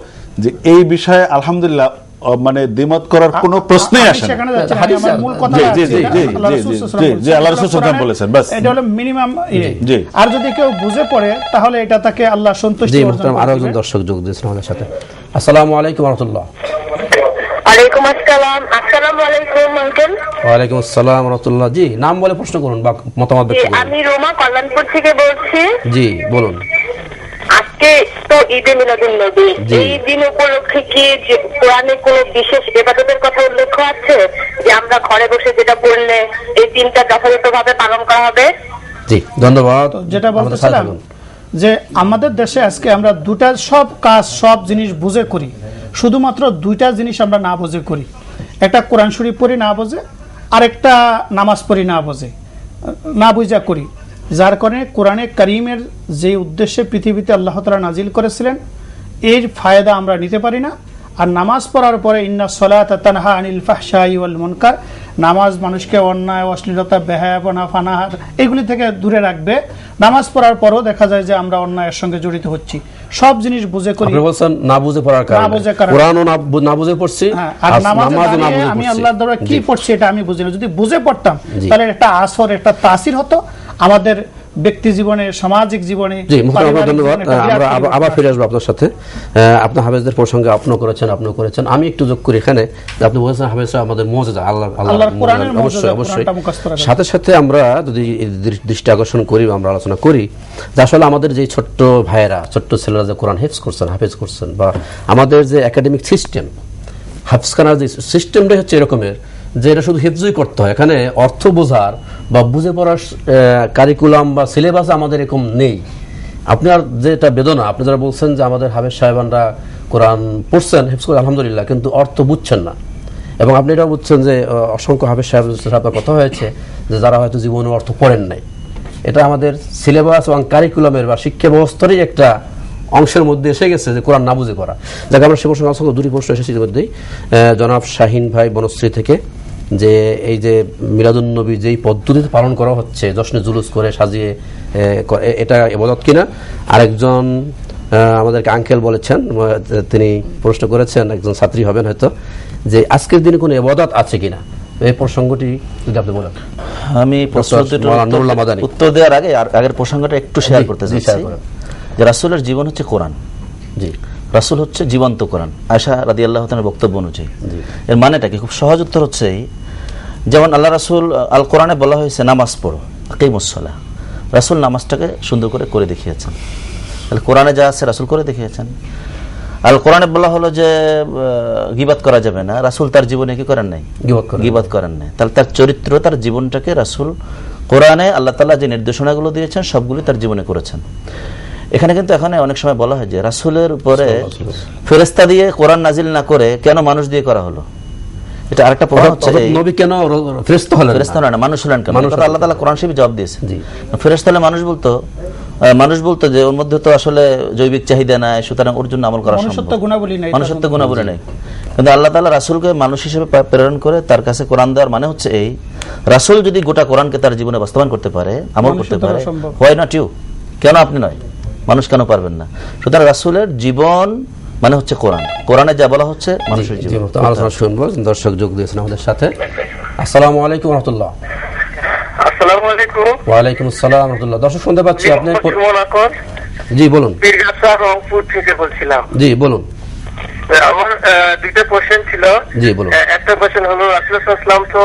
[SPEAKER 4] যে এই বিষয়ে আলহামদুলিল্লাহ মানে দ্বিমত করার কোনো প্রশ্নই আসে না।
[SPEAKER 6] আর যদি কেউ বুঝে পড়ে তাহলে এটা তাকে আল্লাহ সন্তুষ্টি অর্জন করবে।
[SPEAKER 2] আরো একজন দর্শক যোগ দিয়েছেন আমাদের সাথে। আসসালামু আলাইকুম ওয়া রাহমাতুল্লাহ।
[SPEAKER 9] ওয়ালাইকুম আসসালাম। আসসালামু আলাইকুম আঙ্কেল।
[SPEAKER 2] ওয়ালাইকুম আসসালাম ওয়া রাহমাতুল্লাহ। জি নাম বলে প্রশ্ন করুন বা মতামত ব্যক্ত করুন।
[SPEAKER 9] আমি রোমা কল্যাণপুর থেকে বলছি।
[SPEAKER 2] জি বলুন।
[SPEAKER 9] আজকে তো ঈদে মিলাদুন্নবী, এই দিন উপলক্ষে কি কোরআনে কোনো বিশেষ ইবাদতের কথা উল্লেখ আছে যে আমরা ঘরে বসে যেটা পড়লে এই দিনটা যথাযথভাবে পালন করা হবে?
[SPEAKER 2] জি ধন্যবাদ।
[SPEAKER 6] যেটা বলতেছিলাম যে আমাদের দেশে আজকে আমরা দুটা সব কাজ, সব জিনিস বুঝে করি, শুধুমাত্র দুইটা জিনিস আমরা না বুঝে করি। একটা কোরআন শরীফ পড়ি না বুঝে, আর একটা নামাজ পড়ি না বুঝে, না বুঝা করি। যার কারণে কোরআনে কারীমের যে উদ্দেশ্যে পৃথিবীতে আল্লাহ তাআলা নাজিল করেছিলেন এর ফায়দা আমরা নিতে পারি না। আর নামাজ পড়ার পরে ইন্না সলাতা তানহা আনিল ফাহশাই ওয়াল মুনকার, নামাজ মানুষকে অন্যায়, অশ্লীলতা, বেহায়াপনা, ফানাহার এগুলি থেকে দূরে রাখবে। নামাজ পড়ার পরও দেখা যায় যে আমরা অন্যায়ের সঙ্গে জড়িত হচ্ছি। সব জিনিস বুঝে করি,
[SPEAKER 2] আপনি বলছেন না বুঝে পড়ার কারণে, কোরআনও না বুঝে পড়ছি,
[SPEAKER 6] আর নামাজে আমি আল্লাহর দরবারে কি পড়ছি এটা আমি বুঝি না। যদি বুঝে পড়তাম তাহলে একটা আসর, একটা তাসির হতো আমাদের ব্যক্তি জীবনে, সামাজিক জীবনে।
[SPEAKER 2] জি, ধন্যবাদ। আমরা আবার ফিরে আসবো আপনার সাথে। আপনার হাফেজদের প্রসঙ্গে আপনিও করেছেন, আমি একটু যোগ করি এখানে। আপনি বলেছেন হাফেজরা আমাদের মুজিজা, আল্লাহর কোরআনের মুজিজা, অবশ্যই। সাথে সাথে আমরা যদি দৃষ্টি আকর্ষণ করি, আমরা আলোচনা করি যে আসলে আমাদের যে ছোট্ট ভাইয়েরা, ছোট্ট ছেলেরা যে কোরআন হাফেজ করছেন, বা আমাদের যে একাডেমিক সিস্টেম, হাফেজখানার যে সিস্টেমটাই হচ্ছে এরকমের যে এটা শুধু হিফজই করতে হয়, এখানে অর্থ বোঝার বা বুঝে পড়ার কারিকুলাম বা সিলেবাস আমাদের এরকম নেই। আপনার যেটা বেদনা, আপনি যারা বলছেন যে আমাদের হাফেজ সাহেবানরা কোরআন পড়ছেন, হিফজ করে আলহামদুলিল্লাহ, কিন্তু অর্থ বুঝছেন না। এবং আপনি এটাও বুঝছেন যে অসংখ্য হাফেজ সাহেবের কথা হয়েছে যে যারা হয়তো জীবনে অর্থ পড়েন নাই। এটা আমাদের সিলেবাস এবং কারিকুলামের বা শিক্ষা ব্যবস্থারই একটা অংশের মধ্যে এসে গেছে যে কোরআন না বুঝে করা। যাকে আমরা সে প্রশ্ন অসংখ্য দুটি প্রশ্ন এসেছি ইতিমধ্যেই। জনাব শাহিন ভাই বনশ্রী থেকে, যে এই যে মিলাদুন্নবী যেই পদ্ধতিতে পালন করা হচ্ছে, জশ্নে জুলুস করে সাজিয়ে, এটা ইবাদত কিনা? আরেকজন আমাদেরকে আঙ্কেল বলেছেন, তিনি প্রশ্ন করেছেন, একজন ছাত্রী হবেন হয়তো, যে আজকের দিনে কোনো ইবাদত আছে কিনা, এই প্রসঙ্গটি যদি আপনি বলেন।
[SPEAKER 3] আমি উত্তর দেওয়ার আগে আগের প্রসঙ্গটা একটু শেয়ার করতে চাই। যে রাসূলের জীবন হচ্ছে কোরআন। জি, রাসূল হচ্ছে জীবন্ত কোরআন, আয়েশা রাদিয়াল্লাহু তাআলার বক্তব্য অনুযায়ী। এর মানেটা কি? খুব সহজ উত্তর হচ্ছে, যেমন আল্লাহ রাসূল আল কোরআনে বলা হয়েছে নামাজ পড়ো, আকিমুস সালাহ, রাসূল নামাজটাকে সুন্দর করে দেখিয়েছেন। তাহলে কোরআনে যা আছে রাসূল করে দেখিয়েছেন। আল কোরআনে বলা হলো যে গীবাত করা যাবে না, রাসূল তার জীবনে কি করেন নাই? গীবাত করেন নাই। তাহলে তার চরিত্র, তার জীবনটাকে রাসূল কোরআনে আল্লাহ তাআলা যে নির্দেশনাগুলো দিয়েছেন সবগুলি তার জীবনে করেছেন। এখানে কিন্তু এখানে অনেক সময় বলা হয় যে রাসূলের উপরে ফেরেশতা দিয়ে কোরআন নাজিল না করে কেন মানুষ দিয়ে করা হলো? এটা আরেকটা প্রশ্ন হচ্ছে,
[SPEAKER 2] নবী কেন ফেরেশতা হলেন?
[SPEAKER 3] ফেরেশতা না, মানুষ হলেন কেন? আল্লাহ তাআলা কোরআন শরীফে জবাব দিয়েছেন। ফেরেশতা হলে মানুষ বলতো যে ওর মধ্যে তো আসলে জৈবিক চাহিদা নাই, সুতরাং ওর জন্য আমল করা সম্ভব, মনুষ্যত্ব গুণাবলী নাই। কিন্তু আল্লাহ তাআলা রাসূলকে মানুষ হিসেবে প্রেরণ করে তার কাছে কোরআন দেওয়ার মানে হচ্ছে এই, রাসূল যদি গোটা কোরআনকে তার জীবনে বাস্তবায়ন করতে পারে, আমল করতে পারে, হোয়াই নট ইউ? কেন আপনি নয়? মানুষ কেন পারবেন না? সুতরাং রাসূলের জীবন মানে হচ্ছে কোরআন, কোরআনে যা বলা হচ্ছে মানুষের জীবন।
[SPEAKER 2] আলোচনা শুনবো, দর্শক যোগ দিয়েছেন আমাদের সাথে। আসসালামু আলাইকুম রাহমাতুল্লাহ।
[SPEAKER 7] আসসালামু আলাইকুম।
[SPEAKER 2] ওয়া আলাইকুম আসসালাম রাহমাতুল্লাহ। দর্শক শুনতে পাচ্ছি আপনি? জি বলুন।
[SPEAKER 7] বীরগাছা রংপুর থেকে বলছিলাম।
[SPEAKER 2] জি বলুন।
[SPEAKER 7] আমার দুইটা কোশ্চেন ছিল।
[SPEAKER 2] জি বলুন।
[SPEAKER 7] একটা কোশ্চেন হলো, রাসূল সাল্লাল্লাহু আলাইহি ওয়াসাল্লাম তো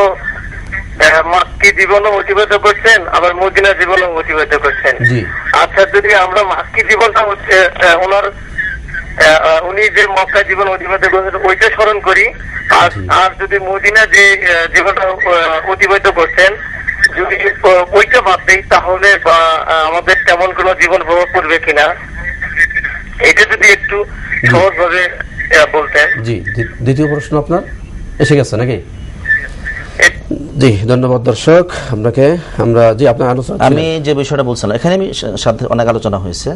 [SPEAKER 7] মাক্কি জীবনও অতিবাহিত করছেন, আবার মদিনা জীবনও অতিবাহিত করছেন। আচ্ছা, যদি আমরা মাক্কি জীবনটা হচ্ছে উনি যে মক্কা জীবন অতিবাহিত করছেন ওইটা স্মরণ করি, আর যদি মদিনা যে জীবনটা অতিবাহিত করছেন যদি ওইটা বাদ দেই, তাহলে আমাদের তেমন কোনো জীবন প্রভাব পড়বে কিনা, এটা যদি একটু সহজ ভাবে বলতেন।
[SPEAKER 2] জি, দ্বিতীয় প্রশ্ন আপনার এসে গেছে নাকি? জি ধন্যবাদ দর্শক আপনাকে। আপনার আলোচনা,
[SPEAKER 3] আমি যে বিষয়টা বলছিলাম এখানে আমি সাথে অনেক আলোচনা হয়েছে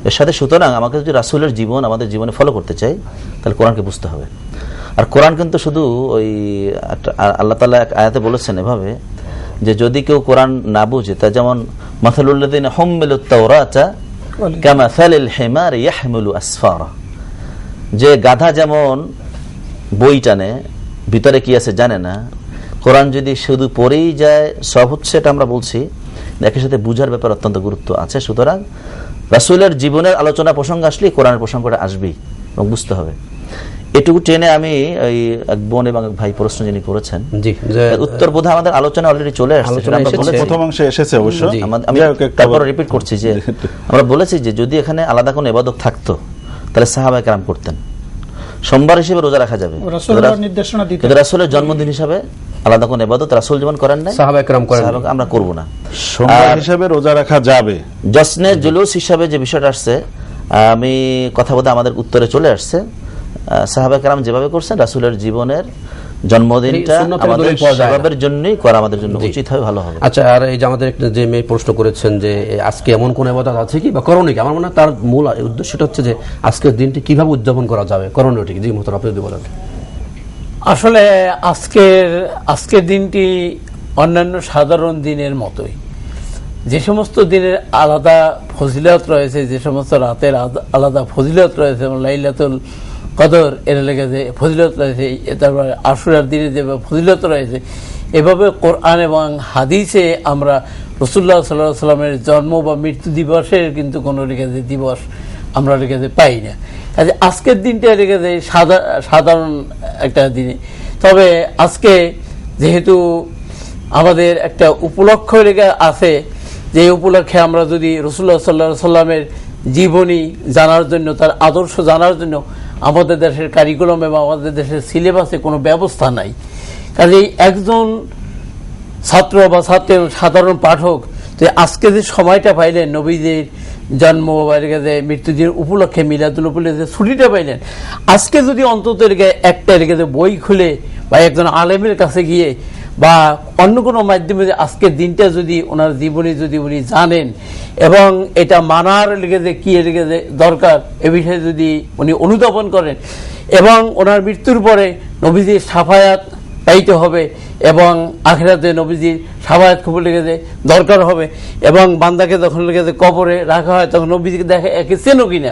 [SPEAKER 3] এর সাথে। সুতরাং আমাকে যদি রাসূলের জীবন আমাদের জীবনে ফলো করতে চাই তাহলে কোরআনকে বুঝতে হবে। আর কোরআন কিন্তু শুধু ওই আল্লাহ তাআলা এক আয়াতে বলেছেন এভাবে যে যদি কেউ কোরআন না বুঝে, তা যেমন মাসালুল্লাযিনা হুমিলুত তাওরাতা কামাসালিল হিমারি ইয়াহমিলু আসফারা, যে গাধা যেমন বই টানে ভিতরে কি আছে জানে না, কোরআন যদি শুধু পড়েই যায় সব হচ্ছে, এটা আমরা বলছি, একই সাথে বুঝার ব্যাপার অত্যন্ত গুরুত্ব আছে। সুতরাং রাসূলের জীবনের আলোচনা প্রসঙ্গ আসলে কোরআনের প্রসঙ্গটা আসবেই এবং বুঝতে হবে। এটুকু টেনে আমি ওই এক বোন এবং এক ভাই প্রশ্ন যিনি করেছেন, উত্তর বোধহয় আমাদের আলোচনা অলরেডি চলে আসছে,
[SPEAKER 4] প্রথম অংশে এসেছে অবশ্য।
[SPEAKER 3] আমি তারপর রিপিট করছি যে আমরা বলেছি যে যদি এখানে আলাদা কোনো ইবাদত থাকতো তাহলে সাহাবায়ে কেরাম করতেন। সোমবার হিসেবে রোজা রাখা যাবে, কিন্তু রাসূলের জন্মদিন হিসাবে আলাদা কোন ইবাদত রাসূল যেমন করেন না,
[SPEAKER 2] সাহাবায়ে কেরাম করেন,
[SPEAKER 3] আমরা করব না।
[SPEAKER 4] সোমবার হিসাবে রোজা রাখা যাবে।
[SPEAKER 3] জশ্নে জুলুস হিসাবে যে বিষয়টা আসছে, আমি কথা বলতে আমাদের উত্তরে চলে আসছে, সাহাবায়ে কেরাম যেভাবে করছেন রাসূলের জীবনের জন্মদিনটা আমাদের স্বভাবের জন্যই করা আমাদের জন্য উচিত হয়, ভালো হবে।
[SPEAKER 2] আচ্ছা, আর এই যে আমাদের যে মেয়ে প্রশ্ন করেছেন যে আজকে এমন কোন ইবাদত আছে কি বা করণীয়, আমার মনে হয় তার মূল উদ্দেশ্যটা হচ্ছে যে আজকের দিনটি কিভাবে উদযাপন করা যাবে, করণীয়টি জি মোহতারাম আপনি যদি বলেন।
[SPEAKER 5] আসলে আজকের দিনটি অন্যান্য সাধারণ দিনের মতোই, যে সমস্ত দিনের আলাদা ফজিলত রয়েছে, যে সমস্ত রাতের আলাদা ফজিলত রয়েছে, লাইলাতুল কদর এর লেগে যে ফজিলত রয়েছে, তারপরে আশুরার দিনে যে ফজিলত রয়েছে, এভাবে কোরআন এবং হাদিসে আমরা রাসূলুল্লাহ সাল্লাল্লাহু আলাইহি সাল্লামের জন্ম বা মৃত্যু দিবসের কিন্তু কোনো রেখেছে দিবস আমরা রেখেছে পাই না। কাজে আজকের দিনটা রেখেছে সাধারণ একটা দিনে। তবে আজকে যেহেতু আমাদের একটা উপলক্ষ রেখে আছে, যে উপলক্ষে আমরা যদি রাসূলুল্লাহ সাল্লাল্লাহু আলাইহি সাল্লামের জীবনী জানার জন্য, তার আদর্শ জানার জন্য আমাদের দেশের কারিকুলাম এবং আমাদের দেশের সিলেবাসে কোনো ব্যবস্থা নাই। কাজেই একজন ছাত্র বা ছাত্রের সাধারণ পাঠক তো আজকে যে সময়টা পাইলেন, নবীজির জন্ম বা মৃত্যুদিন উপলক্ষে, মিলাদুল উপলক্ষে ছুটিটা পাইলেন, আজকে যদি অন্তত একটা বই খুলে বা একজন আলেমের কাছে গিয়ে বা অন্য কোনো মাধ্যমে আজকের দিনটা যদি ওনার জীবনে যদি উনি জানেন এবং এটা মানার লেগেছে কি লেগেছে দরকার, এ বিষয়ে যদি উনি অনুধাবন করেন এবং ওনার মৃত্যুর পরে নবীজির শাফায়াত পাইতে হবে এবং আখিরাতে নবীজির শাফায়াত খুব লেগেছে দরকার হবে এবং বান্দাকে যখন লেগেছে কবরে রাখা হয় তখন নবীজিকে দেখে একে চেনো কিনা।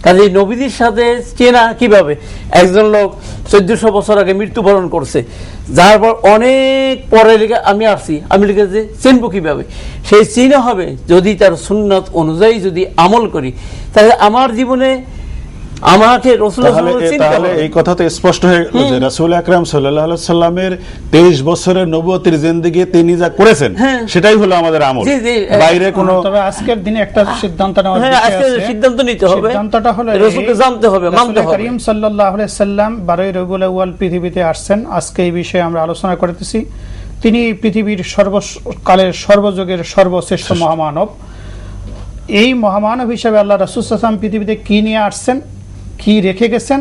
[SPEAKER 5] কাজে নবীজির সাথে চেনা কিভাবে, একজন লোক 1400 বছর আগে মৃত্যুবরণ করছে, যার পর অনেক পরে লিখে আমি আসছি, আমি লিখেছি চিনবো কিভাবে, সেই চিনা হবে যদি তার সুন্নাত অনুযায়ী যদি আমল করি, তাহলে আমার জীবনে আমাকে
[SPEAKER 4] তাহলে এই কথা তো স্পষ্ট হয়ে গেল যে রাসূল আকরাম সাল্লাল্লাহু আলাইহি সাল্লামের 23 বছরের নবুয়তের জিন্দেগি তিনি যা করেছেন সেটাই হলো আমাদের আমল, বাইরে কোনো।
[SPEAKER 6] তবে আজকের দিনে একটা সিদ্ধান্ত নেওয়ার বিষয় আছে,
[SPEAKER 5] সিদ্ধান্ত নিতে হবে,
[SPEAKER 6] সিদ্ধান্তটা হলো
[SPEAKER 5] রাসূলকে জানতে হবে, মানতে হবে।
[SPEAKER 6] করিম সাল্লাল্লাহু আলাইহি সাল্লাম 12 রবিউল আউয়াল পৃথিবীতে আসছেন। আজকে এই বিষয়ে আমরা আলোচনা করতেছি। তিনি পৃথিবীর সর্বকালের সর্বযুগের সর্বশ্রেষ্ঠ মহামানব। এই মহামানব হিসেবে আল্লাহ রাসূল সাল্লাল্লাহু আলাইহি ওয়াসাল্লাম পৃথিবীতে কি নিয়ে আসছেন, কি রেখে গেছেন,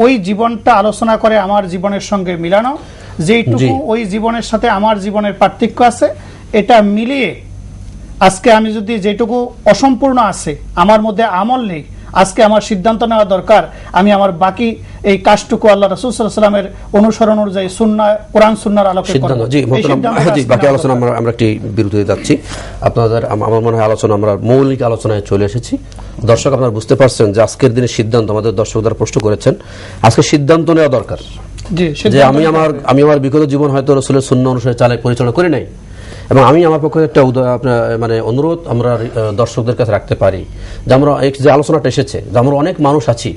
[SPEAKER 6] ওই জীবনটা আলোচনা করে আমার জীবনের সঙ্গে মিলানো, যেইটুকু ওই জীবনের সাথে আমার জীবনের পার্থক্য আছে এটা মিলিয়ে আজকে আমি যদি যেটুকু অসম্পূর্ণ আছে আমার মধ্যে আমল নেই, আজকে আমার সিদ্ধান্ত নেওয়া দরকার আমি আমার বাকি এই কাজটুকু আল্লাহ রাসূল সাল্লাল্লাহু আলাইহি ওয়াসাল্লামের অনুসরণ অনুযায়ী সুন্নাহ, কোরআন সুন্নাহর আলোকে করব।
[SPEAKER 2] বাকি আলোচনা আমরা একটি বিরতিতে যাচ্ছি। আপনাদের আমার মনে হয় আলোচনা আমরা মৌলিক আলোচনায় চলে এসেছি। দর্শক আপনারা বুঝতে পারছেন যে আজকের দিনের সিদ্ধান্ত, আমাদের দর্শকরা প্রশ্ন করেছেন, আজকে সিদ্ধান্ত নেওয়া দরকার যে আমি আমার বিগত জীবন হয়তো রাসূলের সুন্নাহ অনুসারে পরিচালনা করি নাই, এবং আমি আমার পক্ষে একটা মানে অনুরোধ আমরা দর্শকদের কাছে রাখতে পারি যে আমরা যে আলোচনাটা এসেছে যে আমরা অনেক মানুষ আছি,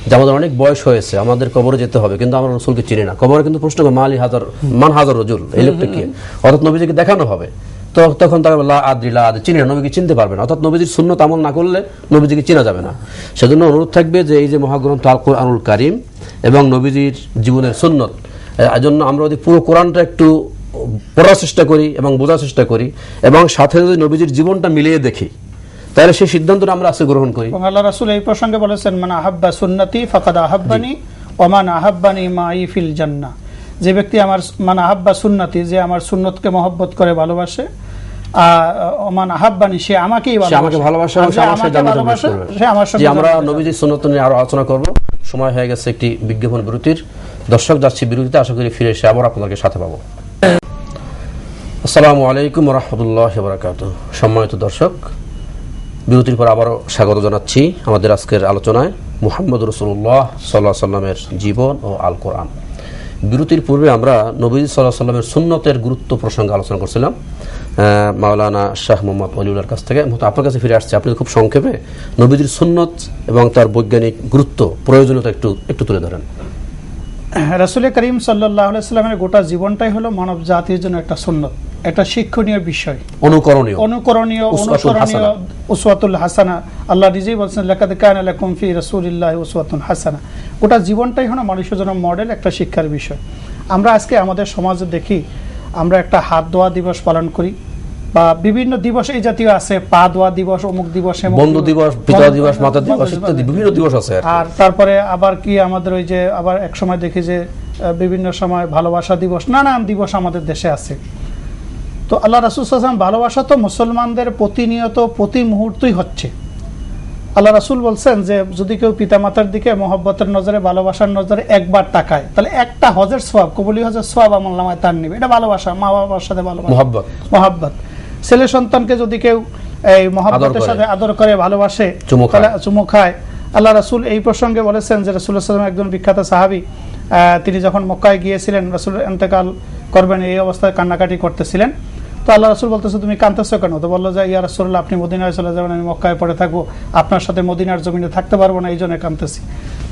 [SPEAKER 2] যে আমাদের অনেক বয়স হয়েছে, আমাদের কবরে যেতে হবে কিন্তু আমরা রাসূলকে চিনি না। কবরে কিন্তু প্রশ্ন মান হাজার রজুল, এই লোকটা কি, অর্থাৎ নবীজিকে দেখানো হবে, তো তখন তারা লা আদ্রি চিনি না, নবীকে চিনতে পারবে না, অর্থাৎ নবীজির সুন্নাত আমল না করলে নবীজিকে চেনা যাবে না। সেজন্য অনুরোধ থাকবে যে এই যে মহাগ্রন্থ আল কোরআনুল কারীম এবং নবীজির জীবনের সুন্নত, এজন্য আমরা যদি পুরো কোরআনটা একটু পড়ার চেষ্টা করি এবং বোঝার চেষ্টা করি এবং সাথে যদি নবীজির জীবনটা মিলিয়ে দেখি, তাহলে সেই সিদ্ধান্তটা আমরা আজকে গ্রহণ করি।
[SPEAKER 6] আল্লাহ রাসূল এই প্রসঙ্গে বলেছেন, মান আহাব্বা সুন্নতি ফাকাদ আহাব্বানি ওয়া মান আহাব্বানি মাই ফিল জান্নাহ। যে ব্যক্তি আমার মান আহাব্বা সুন্নতি, যে আমার সুন্নতকে মহব্বত করে ভালোবাসে, ওমান আহাব্বানি, সে আমাকেই ভালোবাসে,
[SPEAKER 2] আমরা নবীজির সুন্নাত নিয়ে আরো আলোচনা করব। সময় হয়ে গেছে একটি বিজ্ঞাপন বিরতির। দর্শক যাচ্ছি বিরতিতে, আশা করি ফিরে এসে আবার আপনাদের সাথে পাবো। আসসালামু আলাইকুম ওয়া রাহমাতুল্লাহি ওয়া বারাকাতুহু। সম্মানিত দর্শক, বিরতির পর আবারও স্বাগত জানাচ্ছি আমাদের আজকের আলোচনায় মুহাম্মদ রাসূলুল্লাহ সাল্লাল্লাহু আলাইহি ওয়াসাল্লামের জীবন ও আল কোরআন। বিরতির পূর্বে আমরা নবীজি সাল্লাল্লাহু আলাইহি ওয়াসাল্লামের সুন্নতের গুরুত্ব প্রসঙ্গে আলোচনা করছিলাম মাওলানা শাহ মোহাম্মদ ওলিউল্লাহর কাছ থেকে। আপনার কাছে ফিরে আসছে, আপনি খুব সংক্ষেপে নবীজির সুন্নত এবং তার বৈজ্ঞানিক গুরুত্ব, প্রয়োজনীয়তা একটু তুলে ধরেন।
[SPEAKER 6] রাসূল করিম সাল্লাল্লাহু আলাইহি ওয়াসাল্লামের গোটা জীবনটাই হলো মানব জাতির জন্য একটা সুন্নত, একটা শিক্ষণীয় বিষয়, অনুকরণীয়, অনুসরণীয়, উসওয়াতুল হাসানা। আল্লাহ নিজেই বলছেন, লাকাদ কানা লাকুম ফি রাসূলিল্লাহি উসওয়াতুন হাসানা। গোটা জীবনটাই হলো মানুষের জন্য মডেল, একটা শিক্ষার বিষয়। আমরা আজকে আমাদের সমাজে দেখি, আমরা একটা হাত ধোয়া দিবস পালন করি বা বিভিন্ন দিবস এই জাতীয় আছে, পা ধোয়া দিবস, অমুক দিবস,
[SPEAKER 2] বন্ধু দিবস, পিতা দিবস, মাতা দিবস ইত্যাদি বিভিন্ন দিবস আছে।
[SPEAKER 6] আর তারপরে আবার কি আমাদের ওই যে আবার এক সময় দেখি যে বিভিন্ন সময় ভালোবাসা দিবস, নানান দিবস আমাদের দেশে আছে। তো আল্লাহ রাসূল সাল্লাল্লাহু আলাইহি ওয়াসাল্লাম ভালোবাসা তো মুসলমানদের প্রতিনিয়ত প্রতি মুহূর্তই হচ্ছে। আল্লাহ রাসূল বলছেন যে যদি কেউ পিতামাতার দিকে মহব্বতের নজরে, ভালোবাসার নজরে একবার তাকায়, তাহলে একটা হজের সওয়াব, কবুলি হজের সওয়াব আমলনামায় তার নেবে। এটা ভালোবাসা, মা বাবার সাথে ভালোবাসা, মহব্বত। ছেলে সন্তানকে যদি কেউ এই মহব্বতের সাথে আদর করে, ভালোবাসে, চুমু খায়। আল্লাহ রাসূল এই প্রসঙ্গে বলেছেন যে রাসূলুল্লাহ সাল্লাল্লাহু আলাইহি ওয়াসাল্লাম একজন বিখ্যাত সাহাবী, তিনি যখন মক্কায় গিয়েছিলেন, রাসূল ইন্তেকাল করবেন এই অবস্থায় কান্নাকাটি করতেছিলেন। তো আল্লাহ রাসূল বলতেছে তুমি কাঁদতেছো কেন? তো বললো যে ইয়া রাসূলুল্লাহ, আপনি মদিনায় চলে যাবেন, আমি মক্কায় পড়ে থাকবো, আপনার সাথে মদিনার জমিনে থাকতে পারবো না, এই জন্য কাঁদতেছি।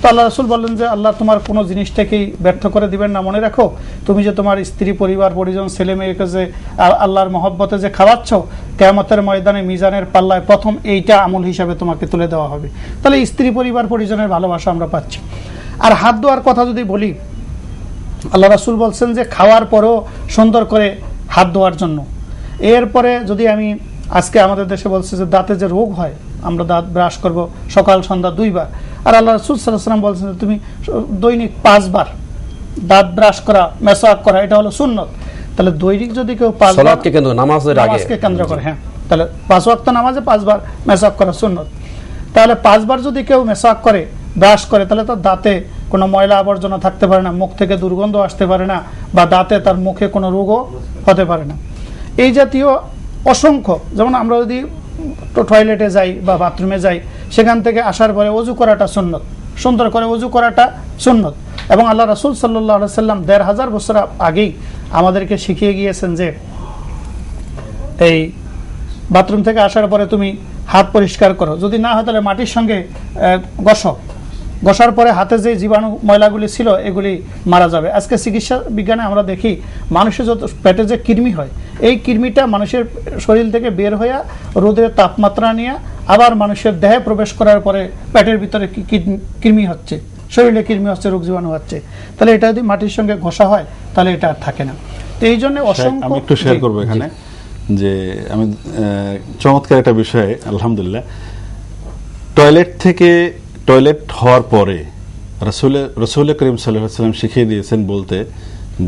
[SPEAKER 6] তো আল্লাহ রাসূল বললেন যে আল্লাহ তোমার কোনো জিনিসটাকেই ব্যর্থ করে দিবেন না, মনে রাখো তুমি যে তোমার স্ত্রী, পরিবার, পরিজন, ছেলে মেয়েকে যে আল্লাহর মহব্বতে যে খাওয়াচ্ছ, কিয়ামতের ময়দানে মিজানের পাল্লায় প্রথম এইটা আমল হিসাবে তোমাকে তুলে দেওয়া হবে। তাহলে স্ত্রী, পরিবার, পরিজনের ভালোবাসা আমরা পাচ্ছি। আর হাত ধোয়ার কথা যদি বলি, আল্লাহ রাসূল বলছেন যে খাওয়ার পরেও সুন্দর করে হাত ধোয়ার জন্য। এরপরে যদি আমি আজকে আমাদের দেশে বলছে যে দাঁতে যে রোগ হয়, আমরা দাঁত ব্রাশ করব সকাল সন্ধ্যা 2 বার, আর আল্লাহ রাসূল সাল্লাল্লাহু আলাইহি ওয়াসাল্লাম বলছেন তুমি দৈনিক 5 বার দাঁত ব্রাশ করা, মেসওয়াক করা, এটা হলো সুন্নত। তাহলে দৈনিক যদি কেউ 5 বার
[SPEAKER 2] সালাতকে কেন্দ্র, নামাজকে
[SPEAKER 6] কেন্দ্র করে, হ্যাঁ, তাহলে 5 ওয়াক্ত নামাজে 5 বার মেসওয়াক করা সুন্নত। তাহলে 5 বার যদি কেউ মেসওয়াক করে, ব্রাশ করে, তাহলে তার দাঁতে কোনো ময়লা আবর্জনা থাকতে পারে না, মুখ থেকে দুর্গন্ধ আসতে পারে না, বা দাঁতে তার মুখে কোনো রোগও হতে পারে না। এই জাতীয় অসংখ্য, যেমন আমরা যদি টয়লেটে যাই বা বাথরুমে যাই, সেখান থেকে আসার পরে ওযু করাটা সুন্নত, সুন্দর করে ওযু করাটা সুন্নত। এবং আল্লাহ রাসূল সাল্লাল্লাহু আলাইহি ওয়াসাল্লাম 1500 বছর আগেই আমাদেরকে শিখিয়ে গিয়েছেন যে এই বাথরুম থেকে আসার পরে তুমি হাত পরিষ্কার করো, যদি না হয় তাহলে মাটির সঙ্গে ঘষার পরে হাতে যে জীবাণু ময়লাগুলি ছিল এগুলি মারা যাবে। আজকে চিকিৎসা বিজ্ঞানে আমরা দেখি মানুষের যত পেটে যে কৃমি হয়, এই কৃমিটা মানুষের শরীর থেকে বের হয়ে রোদের তাপমাত্রা নিয়ে আবার মানুষের দেহে প্রবেশ করার পরে পেটের ভিতরে কৃমি হচ্ছে, শরীরে কৃমি হচ্ছে, রোগ জীবাণু হচ্ছে। তাহলে এটা যদি মাটির সঙ্গে ঘষা হয় তাহলে এটা আর থাকে না। তো এই জন্য অসংখ্য,
[SPEAKER 4] আমি একটু শেয়ার করবো এখানে যে আমি চমৎকার একটা বিষয়, আলহামদুলিল্লাহ, টয়লেট হওয়ার পরে রাসূল করিম সাল্লাল্লাহু আলাইহি ওয়াসাল্লাম শিখিয়ে দিয়েছেন বলতে